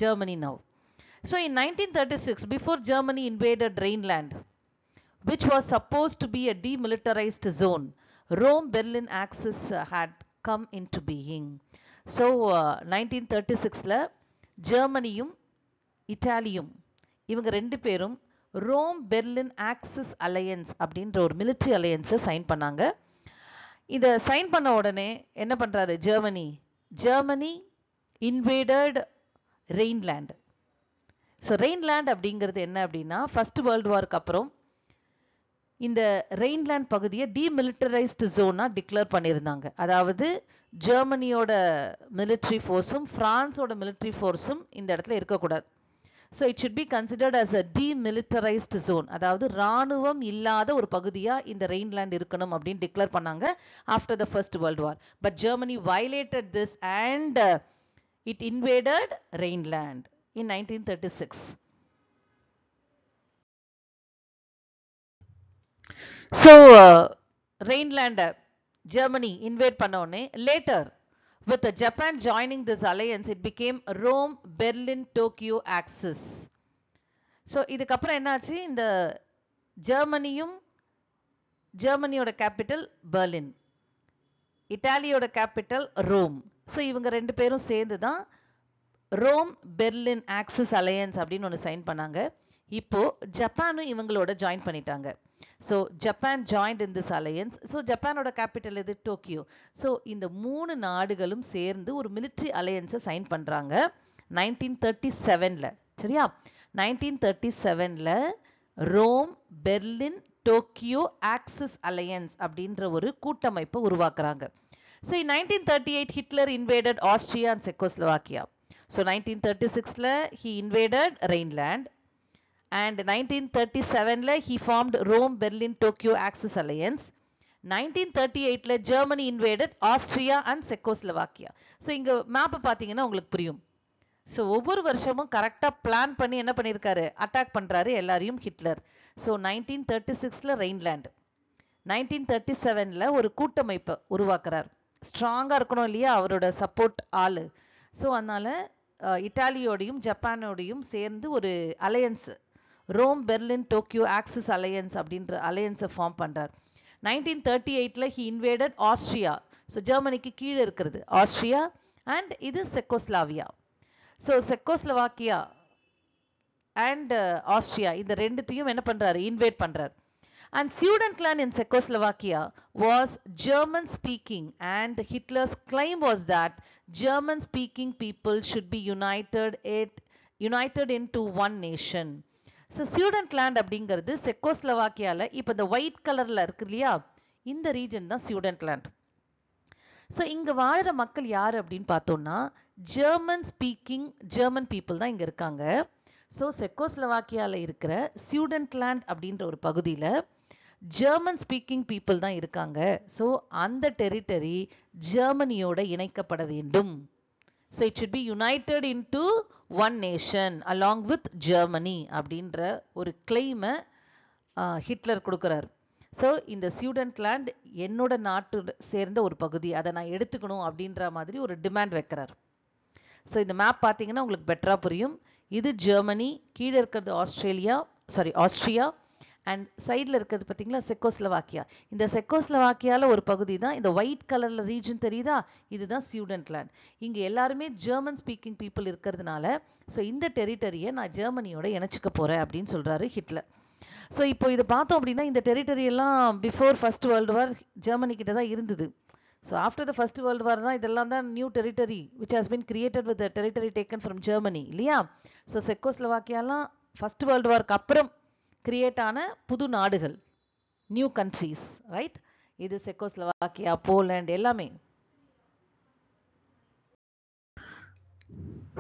Germany now. So in 1936, before Germany invaded Rhineland, which was supposed to be a demilitarized zone, Rome-Berlin axis had come into being. So 1936ல ஜெர்மனியும் இட்டாலியும் இவங்க ரெண்டு பேரும் ரோம் பெர்லின் ஆக்சிஸ் அலையன்ஸ் அப்படின்ற ஒரு military அலையன்ஸை sign பண்ணாங்க. இதை sign பண்ண உடனே என்ன பண்றாரு ஜெர்மனி இன்வேடட் ரெயின்லேண்ட். ஸோ ரெயின்லேண்ட் அப்படிங்கிறது என்ன அப்படின்னா, ஃபர்ஸ்ட் வேர்ல்டு வார்க்கு அப்புறம் இந்த ரெயின்லேண்ட் பகுதியை டீமிலிட்டரைஸ்டு ஜோனா டிக்ளேர் பண்ணியிருந்தாங்க. அதாவது ஜெர்மனியோட மிலிட்ரி ஃபோர்ஸும் பிரான்ஸோட மிலிட்ரி ஃபோர்ஸும் இந்த இடத்துல இருக்கக்கூடாது. So it should be considered as a demilitarised zone. அதாவது ராணுவம் இல்லாத ஒரு பகுதியா இந்த ரெயின்லேண்ட் இருக்கணும் அப்படின்னு டிக்ளேர் பண்ணாங்க after the first World War. But Germany violated this and it invaded Rhineland in 1936. So ரெயின்லேண்டை ஜெர்மனி இன்வேட் பண்ண உடனே later with Japan joining this alliance, it became Rome, Berlin, Tokyo axis. So இதுக்கப்புறம் என்னாச்சு, இந்த ஜெர்மனியோட capital Berlin, இட்டாலியோட capital Rome. So இவங்க ரெண்டு பேரும் சேர்ந்து தான் ரோம் பெர்லின் ஆக்சிஸ் அலையன்ஸ் அப்படின்னு ஒன்று சைன் பண்ணாங்க. இப்போ ஜப்பானும் இவங்களோட ஜாயின் பண்ணிட்டாங்க. So Japan joined in this alliance. So ஜப்பானோட கேபிட்டல் எது, டோக்கியோ. ஸோ இந்த 3 நாடுகளும் சேர்ந்து ஒரு மிலிட்ரி அலையன்ஸை சைன் பண்ணுறாங்க 1937ல். சரியா, 1937ல் Rome Berlin Tokyo axis alliance அப்படின்ற ஒரு கூட்டமைப்பை உருவாக்குறாங்க. So in 1938 Hitler invaded Austria and Czechoslovakia. So 1936ல் he invaded Rhineland. And 1937ல he formed Rome, Berlin, Tokyo Axis Alliance. 1938ல Germany invaded Austria and Czechoslovakia. So இங்க மேப் பார்த்தீங்கன்னா உங்களுக்கு புரியும். ஸோ ஒவ்வொரு வருஷமும் கரெக்டாக பிளான் பண்ணி என்ன பண்ணியிருக்காரு, அட்டாக் பண்ணுறாரு எல்லாரையும் ஹிட்லர். ஸோ 1936ல ரெயின்லேண்ட், 1937ல ஒரு கூட்டமைப்பை உருவாக்குறார். ஸ்ட்ராங்காக இருக்கணும் இல்லையா அவரோட சப்போர்ட் ஆள். ஸோ அதனால இட்டாலியோடையும் ஜப்பானோடையும் சேர்ந்து ஒரு alliance Rome Berlin Tokyo axis alliance அப்படின்ற அலையன்ஸை ஃபார்ம் பண்ணுறார். 1938ல he invaded ஆஸ்ட்ரியா. ஸோ ஜெர்மனிக்கு கீழே இருக்கிறது ஆஸ்ட்ரியா அண்ட் இது Czechoslovakia. So Czechoslovakia and Austria இந்த ரெண்டுத்தையும் என்ன பண்ணுறாரு, இன்வேட் பண்ணுறார். And Sudetenland in Czechoslovakia was German speaking, and Hitler's claim was that German speaking people should be united into one nation. So Sudetenland அப்படிங்கிறது செக்கோஸ்லோவாக்கியால இப்போ இந்த white கலர்ல இருக்கு இல்லையா, இந்த ரீஜன் தான் Sudetenland. ஸோ இங்க வாழ்ற மக்கள் யார் அப்படின்னு பார்த்தோம்னா ஜெர்மன் ஸ்பீக்கிங் ஜெர்மன் பீப்புள் தான் இங்க இருக்காங்க. ஸோ செக்கோஸ்லோவாக்கியால இருக்கிற Sudetenland அப்படின்ற ஒரு பகுதியில் ஜெர்மன் ஸ்பீக்கிங் பீப்புள் தான் இருக்காங்க. ஸோ அந்த டெரிட்டரி ஜெர்மனியோட இணைக்கப்பட வேண்டும். So it should B United into one nation along with Germany அப்படின்ற ஒரு கிளைமை ஹிட்லர் கொடுக்குறார். ஸோ இந்த Sudetenland என்னோட நாட்டு சேர்ந்த ஒரு பகுதி, அதை நான் எடுத்துக்கணும் அப்படின்ற மாதிரி ஒரு டிமாண்ட் வைக்கிறார். ஸோ இந்த மேப் பார்த்தீங்கன்னா உங்களுக்கு பெட்டராக புரியும். இது ஜெர்மனி, கீழே இருக்கிறது ஆஸ்ட்ரியா அண்ட் சைடில் இருக்கிறது பார்த்தீங்களா செக்கோஸ்லோவாக்கியா. இந்த செக்கோஸ்லோவாக்கியாவில் ஒரு பகுதி தான் இந்த ஒயிட் கலரில் ரீஜன் தெரியுதா, இதுதான் Sudetenland. இங்கே எல்லாருமே ஜெர்மன் ஸ்பீக்கிங் பீப்புள் இருக்கிறதுனால ஸோ இந்த டெரிட்டரியை நான் ஜெர்மனியோட இணைச்சிக்க போகிறேன் அப்படின்னு சொல்கிறாரு ஹிட்லர். ஸோ இப்போ இதை பார்த்தோம் அப்படின்னா இந்த டெரிட்டரி எல்லாம் பிஃபோர் ஃபர்ஸ்ட் வேர்ல்டு வார் ஜெர்மனி கிட்ட தான் இருந்தது. So after the first World வார் தான் இதெல்லாம் தான் new territory which has been created with territory taken from Germany இல்லையா. ஸோ செக்கோஸ்லோவாக்கியாலாம் ஃபர்ஸ்ட் வேர்ல்டு வார்க்கு அப்புறம் கிரியேட் ஆன புது நாடுகள், நியூ கண்ட்ரீஸ், ரைட். இது செக்கோஸ்லோவாக்கியா, போலண்ட் எல்லாமே.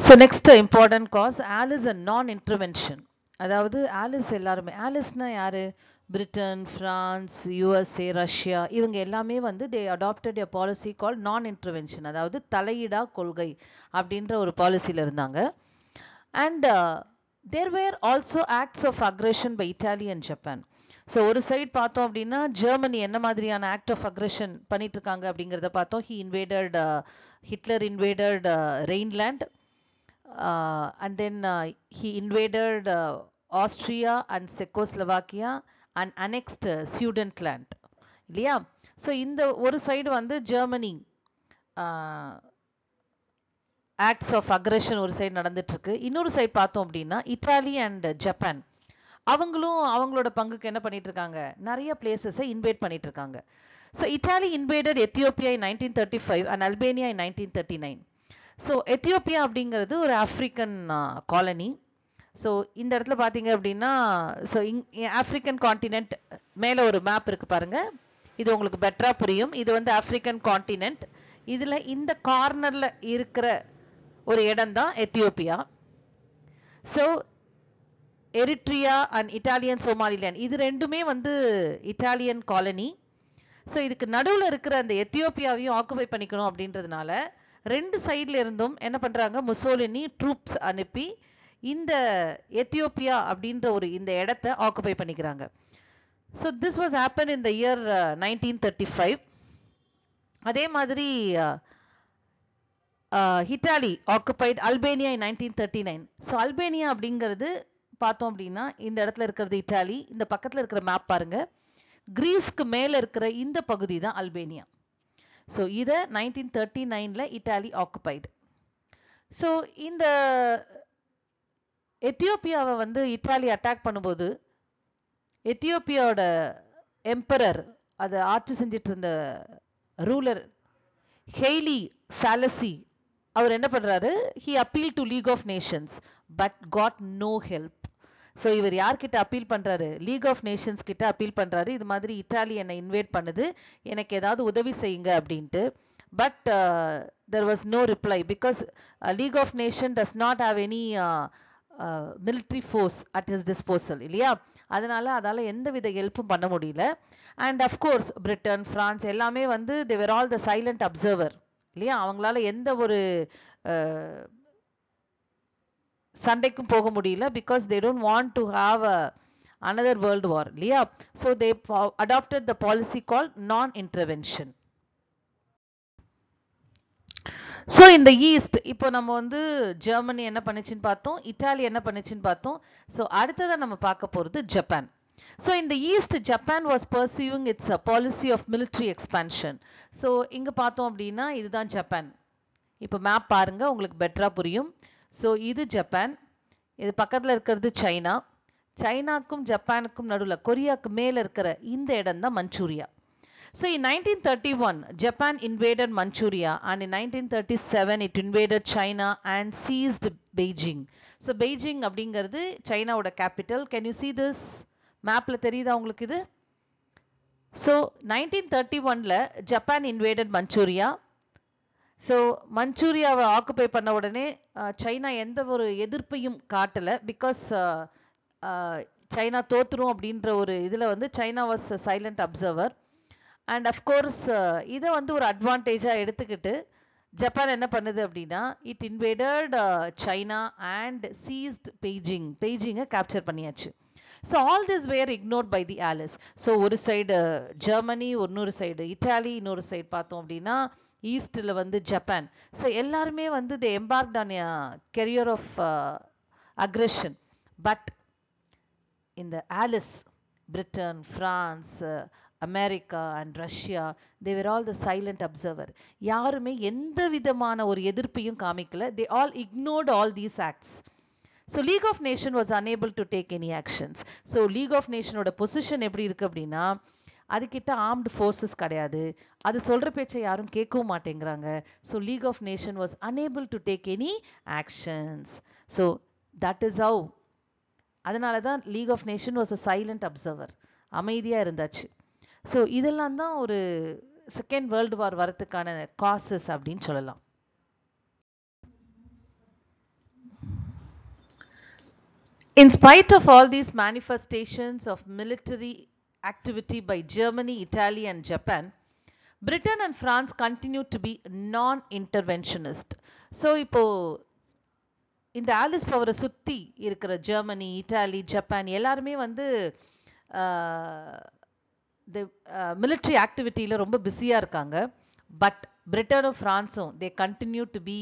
So next important cos Alice and நான் இன்டர்வென்ஷன். அதாவது ஆலிஸ் எல்லாருமே, ஆலிஸ்னா யாரு, பிரிட்டன், பிரான்ஸ், யூஎஸ்ஏ, ரஷ்யா, இவங்க எல்லாமே வந்து தே அடாப்டட் எ பாலிசி கால் நான் இன்டர்வென்ஷன், அதாவது தலையிடா கொள்கை அப்படின்ற ஒரு பாலிசியில் இருந்தாங்க. And there were also acts of aggression by Italy and Japan. So ஒரு சைட் பார்த்தோம் அப்படின்னா ஜெர்மனி என்ன மாதிரியான ஆக்ட் ஆஃப் அக்ரெஷன் பண்ணிட்டு இருக்காங்க அப்படிங்கிறத பார்த்தோம். Hitler invaded Rhineland and then he invaded Austria and Czechoslovakia and annexed Sudetenland இல்லையா. ஸோ இந்த ஒரு சைடு வந்து ஜெர்மனி ஆக்ட்ஸ் ஆஃப் அக்ரெஷன் ஒரு சைடு நடந்துட்டு இருக்கு. இன்னொரு சைடு பார்த்தோம் அப்படின்னா இத்தாலி அண்ட் ஜப்பான் அவங்களும் அவங்களோட பங்குக்கு என்ன பண்ணிட்டு இருக்காங்க, நிறைய பிளேசஸை இன்வேட் பண்ணிட்டு இருக்காங்க. So Italy invaded Ethiopia in 1935 and Albania in 1939. So Ethiopia அப்படிங்கிறது ஒரு ஆப்பிரிக்கன் காலனி. ஸோ இந்த இடத்துல பார்த்தீங்க அப்படின்னா ஸோ ஆப்பிரிக்கன் கான்டினென்ட் மேலே ஒரு மேப் இருக்கு பாருங்க, இது உங்களுக்கு பெட்டரா புரியும். இது வந்து ஆப்பிரிக்கன் கான்டினென்ட், இதுல இந்த கார்னர்ல இருக்கிற ஒரு இடம் தான் Ethiopia. So Eritrea and Italian Somaliland இது ரெண்டுமே வந்து இட்டாலியன் காலனி. ஸோ இதுக்கு நடுவில் இருக்கிற அந்த எத்தியோப்பியாவையும் ஆக்குபை பண்ணிக்கணும் அப்படின்றதுனால ரெண்டு சைட்ல இருந்தும் என்ன பண்றாங்க, முசோலினி ட்ரூப்ஸ் அனுப்பி இந்த எத்தியோப்பியா அப்படின்ற ஒரு இந்த இடத்தை ஆக்குபை பண்ணிக்கிறாங்க. So this was happen in the year 1935. அதே மாதிரி இட்டாலி ஆக்குபைட் அல்பேனியா இன் 1939. ஸோ அல்பேனியா அப்படிங்கிறது பார்த்தோம் அப்படின்னா இந்த இடத்துல இருக்கிறது இட்டாலி, இந்த பக்கத்தில் இருக்கிற மேப் பாருங்க, கிரீஸ்க்கு மேலே இருக்கிற இந்த பகுதி தான் அல்பேனியா. ஸோ இதை 1939ல இட்டாலி ஆக்குபைடு. ஸோ இந்த எத்தியோப்பியாவை வந்து இட்டாலி அட்டாக் பண்ணும்போது எத்தியோப்பியாவோட எம்பரர், அதை ஆட்சி செஞ்சிட்டு இருந்த ரூலர் ஹெய்லி சாலசி, அவர் என்ன பண்றாரு, he appealed to League of Nations but got no help. So இவர் யார்கிட்ட அப்பீல் பண்றாரு, லீக் ஆஃப் நேஷன்ஸ் கிட்ட அப்பீல் பண்றாரு, இது மாதிரி இட்டாலி என்னை இன்வைட் பண்ணுது, எனக்கு ஏதாவது உதவி செய்யுங்க அப்படின்ட்டு. But there was no reply because League of Nations does not have any military force at his disposal இல்லையா, அதனால அதால எந்த வித ஹெல்ப்பும் பண்ண முடியல. அண்ட் அஃப்கோர்ஸ் பிரிட்டன், பிரான்ஸ் எல்லாமே வந்து they were all the silent observer இல்லையா, அவங்களால எந்த ஒரு சண்டைக்கும் போக முடியல, because they don't want to have another world war இல்லையா. so they adopted the policy called non-intervention. So இந்த ஈஸ்ட், இப்போ நம்ம வந்து ஜெர்மனி என்ன பண்ணுச்சுன்னு பார்த்தோம், இட்டாலி என்ன பண்ணுச்சுன்னு பார்த்தோம். ஸோ அடுத்ததான் நம்ம பார்க்க போகிறது ஜப்பான். ஸோ இந்த east Japan was pursuing its policy of military expansion. So இங்கே பார்த்தோம் அப்படின்னா இதுதான் ஜப்பான். இப்போ மேப் பாருங்க, உங்களுக்கு பெட்டராக புரியும். ஸோ இது ஜப்பான், இது பக்கத்தில் இருக்கிறது சைனா. சைனாக்கும் ஜப்பானுக்கும் நடுவில் கொரியாவுக்கு மேலே இருக்கிற இந்த இடம் தான் Manchuria. So in 1931, Japan invaded Manchuria, and in 1937 it invaded China and seized Beijing. So Beijing அப்படிங்கிறது சைனாவோட capital. Can you see this? மேப்ல தெரியுதா உங்களுக்கு இது? So 1931ல ஜப்பான் invaded Manchuria. ஸோ மஞ்சூரியாவை ஆக்குபை பண்ண உடனே சைனா எந்த ஒரு எதிர்ப்பையும் காட்டலை, பிகாஸ் சைனா தோத்துரும் அப்படின்ற ஒரு இதில் வந்து China was silent observer. And of course இதை வந்து ஒரு அட்வான்டேஜாக எடுத்துக்கிட்டு ஜப்பான் என்ன பண்ணுது அப்படின்னா, it invaded China and seized பெய்ஜிங்கை கேப்சர் பண்ணியாச்சு. So all this were ignored by the allies. So ஒரு சைடு ஜெர்மனி, இன்னொரு சைடு இட்டாலி, இன்னொரு சைடு பார்த்தோம் அப்படின்னா ஈஸ்டில் வந்து ஜப்பான். ஸோ எல்லாருமே வந்து they embarked on a career of aggression. But இந்த allies, Britain, France, America and Russia, they were all the silent observer. யாருமே எந்த விதமான ஒரு எதிர்ப்பையும் காமிக்கல. they all ignored all these acts. so League of Nations was unable to take any actions. so League of Nationோட position எப்படி இருக்கு அப்படின்னா, அதுக்கிட்ட ஆர்ம்டு ஃபோர்ஸஸ் கிடையாது, அது சொல்ற பேச்சை யாரும் கேட்கவும் மாட்டேங்கிறாங்க. so League of Nations was unable to take any actions. so that is how, அதனால தான் League of Nations was a silent observer, அமைதியா இருந்தாச்சு. ஸோ இதெல்லாம் தான் ஒரு செகண்ட் வேர்ல்டு வார் வரத்துக்கான காசஸ் அப்படின்னு சொல்லலாம். In spite of all these manifestations of military activity by Germany, Italy and Japan, Britain and France continued to be non-interventionist. So இப்போ இந்த Alice பவரை சுற்றி இருக்கிற ஜெர்மனி, இட்டாலி, ஜப்பான் எல்லாருமே வந்து மிலிட்ரி ஆக்டிவிட்டியில் ரொம்ப பிஸியாக இருக்காங்க. பட் பிரிட்டனும் ஃப்ரான்ஸும் they continue to be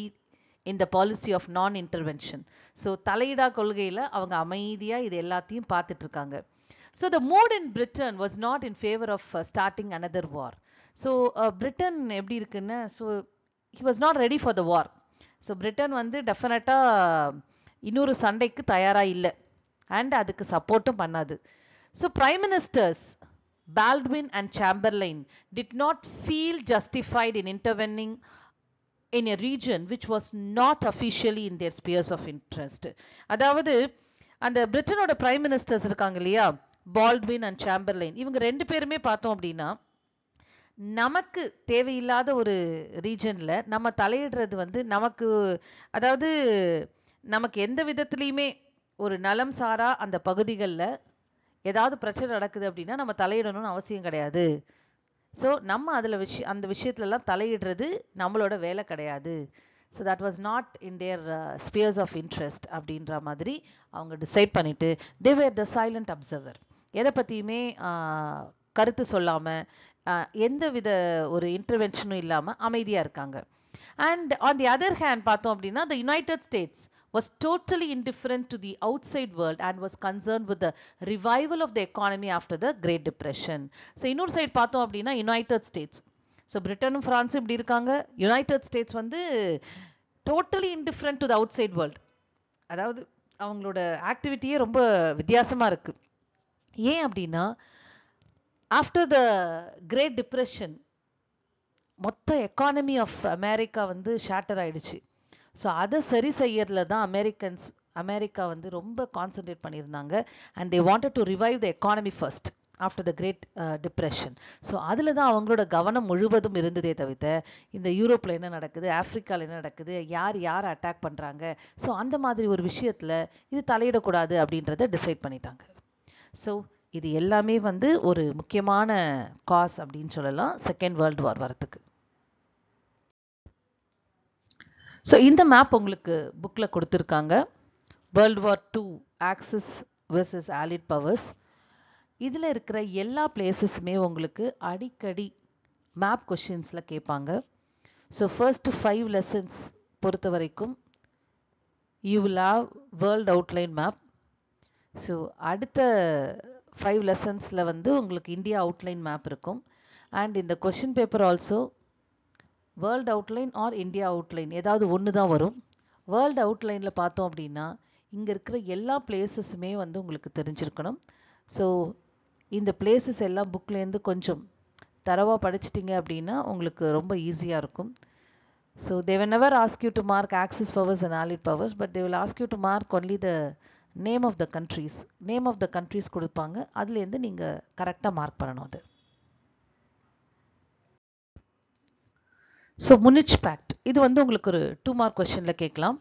in the policy of non intervention. So தலையிடா கொள்கையில் அவங்க அமைதியாக இது எல்லாத்தையும் பார்த்துட்டு இருக்காங்க. So the mood in Britain was not in favour of starting another war. So Britain எப்படி இருக்குன்னு, so he was not ready for the war. So Britain வந்து டெஃபினட்டாக இன்னொரு சண்டைக்கு தயாராக இல்லை, அண்ட் அதுக்கு சப்போர்ட்டும் பண்ணாது. So prime ministers Baldwin and Chamberlain did not feel justified in intervening in a region which was not officially in their spheres of interest. அதாவது அந்த பிரிட்டனோட பிரைம் மினிஸ்டர்ஸ் இருக்காங்க இல்லையா, பால்ட்வின் அண்ட் சாம்பர்லைன், இவங்க ரெண்டு பேருமே பார்த்தோம் அப்படின்னா நமக்கு தேவையில்லாத ஒரு ரீஜன்ல நம்ம தலையிடுறது வந்து நமக்கு, அதாவது நமக்கு எந்த விதத்துலையுமே ஒரு நலம் சாரா அந்த பகுதிகளில் ஏதாவது பிரச்சனை நடக்குது அப்படின்னா நம்ம தலையிடணும்னு அவசியம் கிடையாது. ஸோ நம்ம அதில் அந்த விஷயத்துலலாம் தலையிடுறது நம்மளோட வேலை கிடையாது. So that was not in their spheres of interest அப்படின்ற மாதிரி அவங்க டிசைட் பண்ணிட்டு தே வேர் த சைலண்ட் அப்சர்வர். எதை பற்றியுமே கருத்து சொல்லாமல் எந்த வித ஒரு இன்டர்வென்ஷனும் இல்லாமல் அமைதியாக இருக்காங்க. And on the other hand பார்த்தோம் அப்படின்னா the United States was totally indifferent to the outside world and was concerned with the revival of the economy after the Great Depression. So இன்னொரு சைடு பார்த்தோம் அப்படின்னா யுனைடெட் ஸ்டேட்ஸ். ஸோ பிரிட்டனும் ஃப்ரான்ஸும் இப்படி இருக்காங்க. United States வந்து totally indifferent to the outside world. அதாவது அவங்களோட ஆக்டிவிட்டியே ரொம்ப வித்தியாசமாக இருக்குது. ஏன் அப்படின்னா ஆஃப்டர் த கிரேட் டிப்ரெஷன் மொத்த எக்கானமி ஆஃப் அமெரிக்கா வந்து ஷேட்டர் ஆயிடுச்சு. ஸோ அதை சரி செய்யறதுல தான் அமெரிக்கா வந்து ரொம்ப கான்சென்ட்ரேட் பண்ணியிருந்தாங்க. And they wanted to revive the economy first after the Great Depression. So அதில் தான் அவங்களோட கவனம் முழுவதும் இருந்ததே தவிர இந்த யூரோப்பில் என்ன நடக்குது, ஆஃப்ரிக்காவில் என்ன நடக்குது, யார் அட்டாக் பண்ணுறாங்க, ஸோ அந்த மாதிரி ஒரு விஷயத்தில் இது தலையிடக்கூடாது அப்படின்றத டிசைட் பண்ணிட்டாங்க. ஸோ இது எல்லாமே வந்து ஒரு முக்கியமான காஸ் அப்படின்னு சொல்லலாம் செகண்ட் வேர்ல்டு வார் வரத்துக்கு. ஸோ இந்த மேப் உங்களுக்கு புக்கில் கொடுத்துருக்காங்க. World war 2 axis versus allied powers. இதில் இருக்கிற எல்லா பிளேசஸுமே உங்களுக்கு அடிக்கடி மேப் கொஷின்ஸில் கேட்பாங்க. ஸோ ஃபர்ஸ்ட் 5 லெசன்ஸ் பொறுத்த வரைக்கும் you will have world outline map. So அடுத்த 5 லெசன்ஸில் வந்து உங்களுக்கு இந்தியா அவுட்லைன் மேப் இருக்கும். அண்ட் இந்த question paper also world outline or India outline ஏதாவது ஒன்று தான் வரும். வேர்ல்டு அவுட்லைனில் பார்த்தோம் அப்படின்னா இங்கே இருக்கிற எல்லா பிளேசஸுமே வந்து உங்களுக்கு தெரிஞ்சிருக்கணும். ஸோ இந்த பிளேசஸ் எல்லாம் புக்லேருந்து கொஞ்சம் தரவாக படிச்சிட்டிங்க அப்படின்னா உங்களுக்கு ரொம்ப ஈஸியாக இருக்கும். So they will never ask you to mark axis powers and allied powers, but they will ask you to mark only the name of the countries. Name of the countries கொடுப்பாங்க, அதுலேருந்து நீங்கள் கரெக்டாக மார்க் பண்ணணும் அது. So Munich fact இது வந்து உங்களுக்கு ஒரு 2 மார்க் கொஷனில் கேட்கலாம்.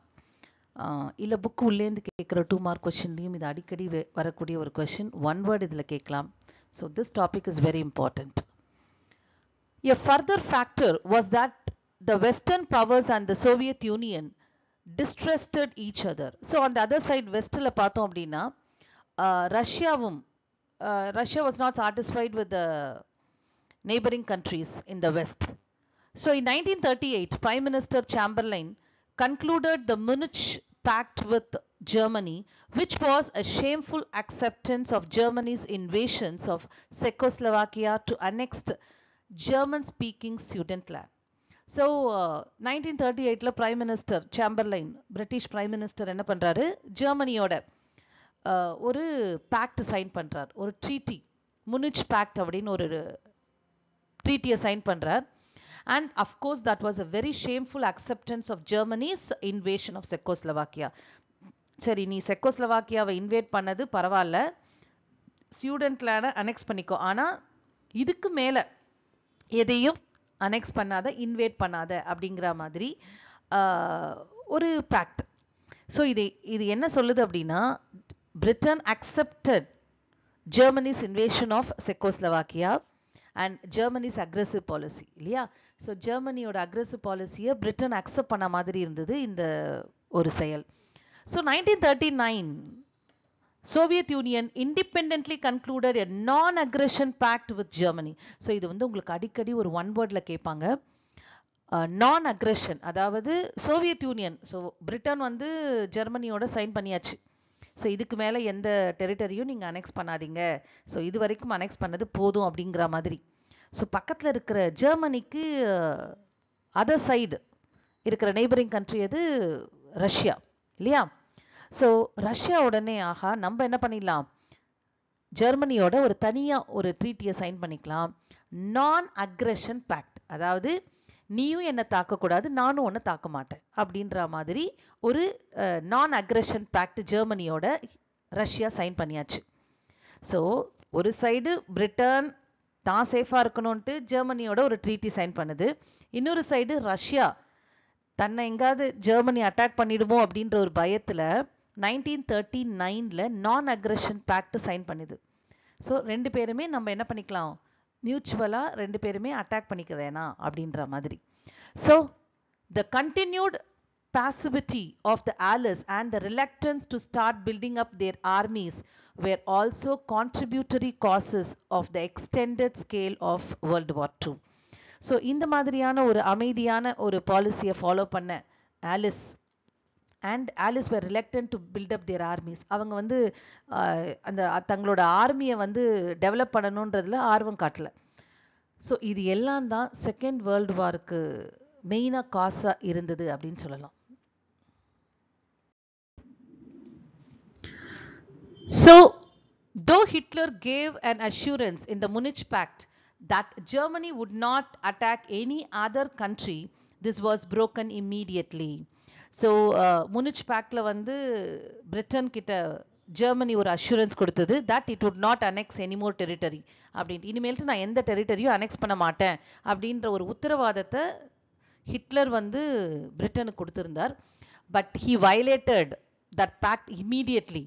இல்லை புக்கு உள்ளேருந்து கேட்குற 2 மார்க் கொஷின்லையும் இது அடிக்கடி வரக்கூடிய ஒரு கொஷின். 1 வேர்டு இதில் கேட்கலாம். So this topic is very important. A further factor was that the Western powers and the Soviet Union distrusted each other. So on the other side வெஸ்ட்டில் பார்த்தோம் அப்படின்னா Russia was not satisfied with the neighboring countries in the West. So in 1938, Prime Minister Chamberlain concluded the Munich Pact with Germany, which was a shameful acceptance of Germany's invasions of Czechoslovakia to annex German-speaking Sudetenland. So 1938ல Prime Minister Chamberlain, British Prime Minister என்ன பண்றாரு, ஜெர்மனியோட ஒரு fact sign பண்றார், ஒரு treaty, Munich fact அப்படின்னு ஒரு ட்ரீட்டியை sign பண்றார். And of course that was a very shameful acceptance of Germany's invasion of Czechoslovakia. சரி, நீ செக்கோஸ்லோவாக்கியாவை இன்வேட் பண்ணது பரவாயில்ல, ஸ்யூடென்ட்லான அனெக்ஸ் பண்ணிக்கோ, ஆனால் இதுக்கு மேலே எதையும் அனெக்ஸ் பண்ணாத, இன்வேட் பண்ணாத அப்படிங்கிற மாதிரி ஒரு பேக்ட். ஸோ இது என்ன சொல்லுது அப்படின்னா, Britain accepted Germany's invasion of Czechoslovakia and Germany's aggressive policy இல்லையா. ஸோ ஜெர்மனியோட அக்ரெசிவ் பாலிசியை பிரிட்டன் அக்செப்ட் பண்ண மாதிரி இருந்தது இந்த ஒரு செயல். So 1939 Soviet Union independently concluded a non-aggression pact with Germany. So இது வந்து உங்களுக்கு அடிக்கடி ஒரு 1 வேர்டில் கேட்பாங்க. நான் அக்ரெஷன், அதாவது சோவியத் யூனியன், ஸோ பிரிட்டன் வந்து ஜெர்மனியோட சைன் பண்ணியாச்சு. ஸோ இதுக்கு மேலே எந்த டெரிட்டரியும் நீங்கள் அனெக்ஸ் பண்ணாதீங்க, ஸோ இது வரைக்கும் அனெக்ஸ் பண்ணது போதும் அப்படிங்கிற மாதிரி. ஸோ பக்கத்தில் இருக்கிற ஜெர்மனிக்கு அதர் சைடு இருக்கிற நெய்பரிங் கண்ட்ரி எது, ரஷ்யா இல்லையா. ஸோ ரஷ்யா உடனே ஆஹா நம்ம என்ன பண்ணிடலாம், ஜெர்மனியோட ஒரு தனியாக ஒரு ட்ரீட்டியை சைன் பண்ணிக்கலாம், நான் அக்ரெஷன் பேக்ட், அதாவது நீயும் என்னை தாக்கக்கூடாது, நானும் ஒன்றை தாக்க மாட்டேன் அப்படின்ற மாதிரி ஒரு நான் அக்ரெஷன் பேக்ட் ஜெர்மனியோட ரஷ்யா சைன் பண்ணியாச்சு. ஸோ ஒரு சைடு பிரிட்டன் தான் சேஃபாக இருக்கணும்ன்ட்டு ஜெர்மனியோட ஒரு ட்ரீட்டி சைன் பண்ணுது, இன்னொரு சைடு ரஷ்யா தன்னை எங்காவது ஜெர்மனி அட்டாக் பண்ணிடுமோ அப்படின்ற ஒரு பயத்தில் 1939ல் நான் அக்ரெஷன் பேக்ட் சைன் பண்ணுது. ஸோ 2 பேருமே நம்ம என்ன பண்ணிக்கலாம், மியூச்சுவலாக 2 பேருமே அட்டாக் பண்ணிக்க வேணாம் அப்படின்ற மாதிரி. So the continued passivity of the Allies and the reluctance to start building up their armies were also contributory causes of the extended scale of World War II. So இந்த மாதிரியான ஒரு அமைதியான ஒரு பாலிசியை ஃபாலோ பண்ண allies and allies were reluctant to build up their armies. அவங்க வந்து அந்த தங்களோட ஆர்மியை வந்து டெவலப் பண்ணணுன்றதுல ஆர்வம் காட்டல. ஸோ இது எல்லாம் தான் செகண்ட் வேர்ல்டு வாருக்கு மெயினாக காசாக இருந்தது அப்படின்னு சொல்லலாம். So though Hitler gave an assurance in the Munich Pact that Germany would not attack any other country, this was broken immediately. So Munich Pactல வந்து பிரிட்டன் கிட்ட ஜெர்மனி ஒரு அஷூரன்ஸ் கொடுத்தது that it would not annex any more territory அப்படின்ட்டு, இனிமேல்ட்டு நான் எந்த டெரிட்டரியும் annexe பண்ண மாட்டேன் அப்படின்ற ஒரு உத்தரவாதத்தை ஹிட்லர் வந்து பிரிட்டனுக்கு கொடுத்திருந்தார். But he violated that pact immediately.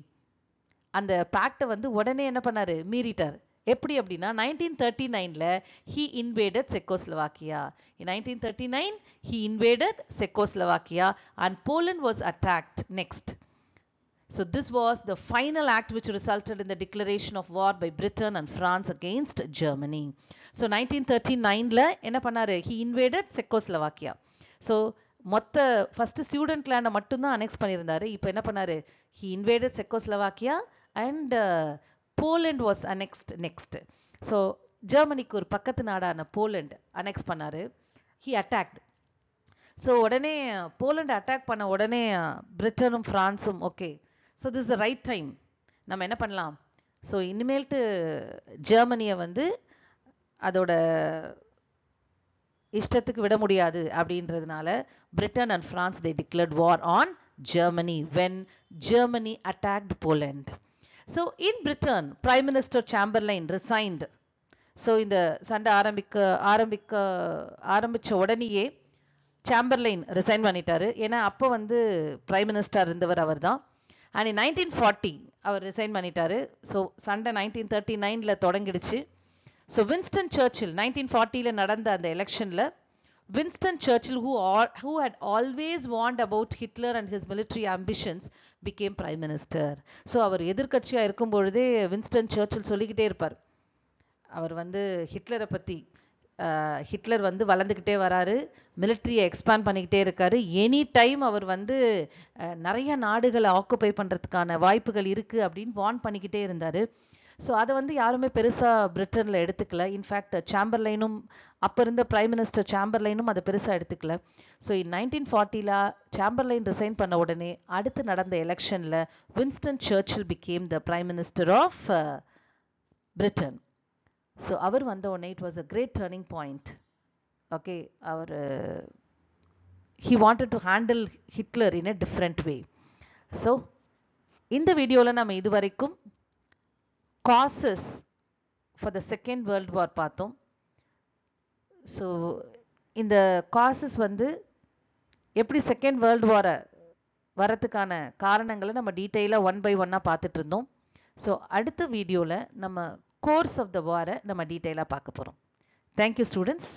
அந்த பேக்டை வந்து உடனே என்ன பண்ணாரு, மீறிட்டார். எப்படி அப்படின்னா 1939ல he invaded Czechoslovakia. In 1939 he invaded Czechoslovakia and Poland was attacked next. So this was the final act which resulted in the declaration of war by Britain and France against Germany. So 1939ல என்ன பண்ணாரு, he invaded Czechoslovakia. So மொத்த first student லேண்டை மட்டும்தான் annexe பண்ணியிருந்தாரு. இப்போ என்ன பண்ணாரு, he invaded Czechoslovakia and Poland was annexed next. So ஜெர்மனிக்கு ஒரு பக்கத்து நாடான போலண்ட் அனெக்ஸ் பண்ணாரு. he attacked. ஸோ உடனே போலண்ட் அட்டாக் பண்ண உடனே பிரிட்டனும் ஃப்ரான்ஸும் okay, so this is the right time, நம்ம என்ன பண்ணலாம், ஸோ இனிமேல்ட்டு ஜெர்மனியை வந்து அதோட இஷ்டத்துக்கு விட முடியாது அப்படின்றதுனால Britain and France they declared war on Germany when Germany attacked Poland. So in Britain, Prime Minister Chamberlain resigned. So இந்த சண்டை ஆரம்பிச்ச உடனேயே சாம்பர்லைன் ரிசைன் பண்ணிட்டாரு. ஏன்னா அப்போ வந்து பிரைம் மினிஸ்டர் இருந்தவர் அவர் தான். அண்ட் இன் 1940 அவர் ரிசைன் பண்ணிட்டாரு. ஸோ சண்டை 1939ல தொடங்கிடுச்சு. ஸோ வின்ஸ்டன் சர்ச்சில் 1940ல நடந்த அந்த எலெக்ஷன்ல Winston Churchill, who had always warned about Hitler and his military ambitions, became prime minister. So அவர் எதிர்க்கட்சியா இருக்கும் பொழுதே வின்ஸ்டன் சர்ச்சில் சொல்லிக்கிட்டே இருப்பார், அவர் வந்து ஹிட்லரை பத்தி, ஹிட்லர் வந்து வளர்ந்துக்கிட்டே வராரு, மிலிட்ரியை எக்ஸ்பேண்ட் பண்ணிக்கிட்டே இருக்காரு, எனி டைம் அவர் வந்து நிறைய நாடுகளை ஆக்குபை பண்ணுறதுக்கான வாய்ப்புகள் இருக்குது அப்படின்னு வார்ன் பண்ணிக்கிட்டே இருந்தார். ஸோ அதை வந்து யாருமே பெருசாக பிரிட்டனில் எடுத்துக்கல. இன்ஃபேக்ட் சாம்பர்லைனும் அப்போ இருந்த பிரைம் மினிஸ்டர் சாம்பர்லைனும் அதை பெருசாக எடுத்துக்கல. ஸோ 1940ல சாம்பர்லைன் ரிசைன் பண்ண உடனே அடுத்து நடந்த எலெக்ஷனில் Winston Churchill became the prime minister of Britain. So அவர் வந்த உடனே it was a great turning point. Okay, அவர் he wanted to handle Hitler in a different way. ஸோ இந்த வீடியோவில் நம்ம இதுவரைக்கும் causes for the second world war பார்த்தோம். ஸோ இந்த causes வந்து எப்படி செகண்ட் வேர்ல்டு வாரை வரத்துக்கான காரணங்களை நம்ம டீட்டெயிலாக 1 by 1 பார்த்துட்டு இருந்தோம். ஸோ அடுத்த வீடியோவில் நம்ம கோர்ஸ் ஆஃப் த வாரை நம்ம டீட்டெயிலாக பார்க்க போகிறோம். Thank you students.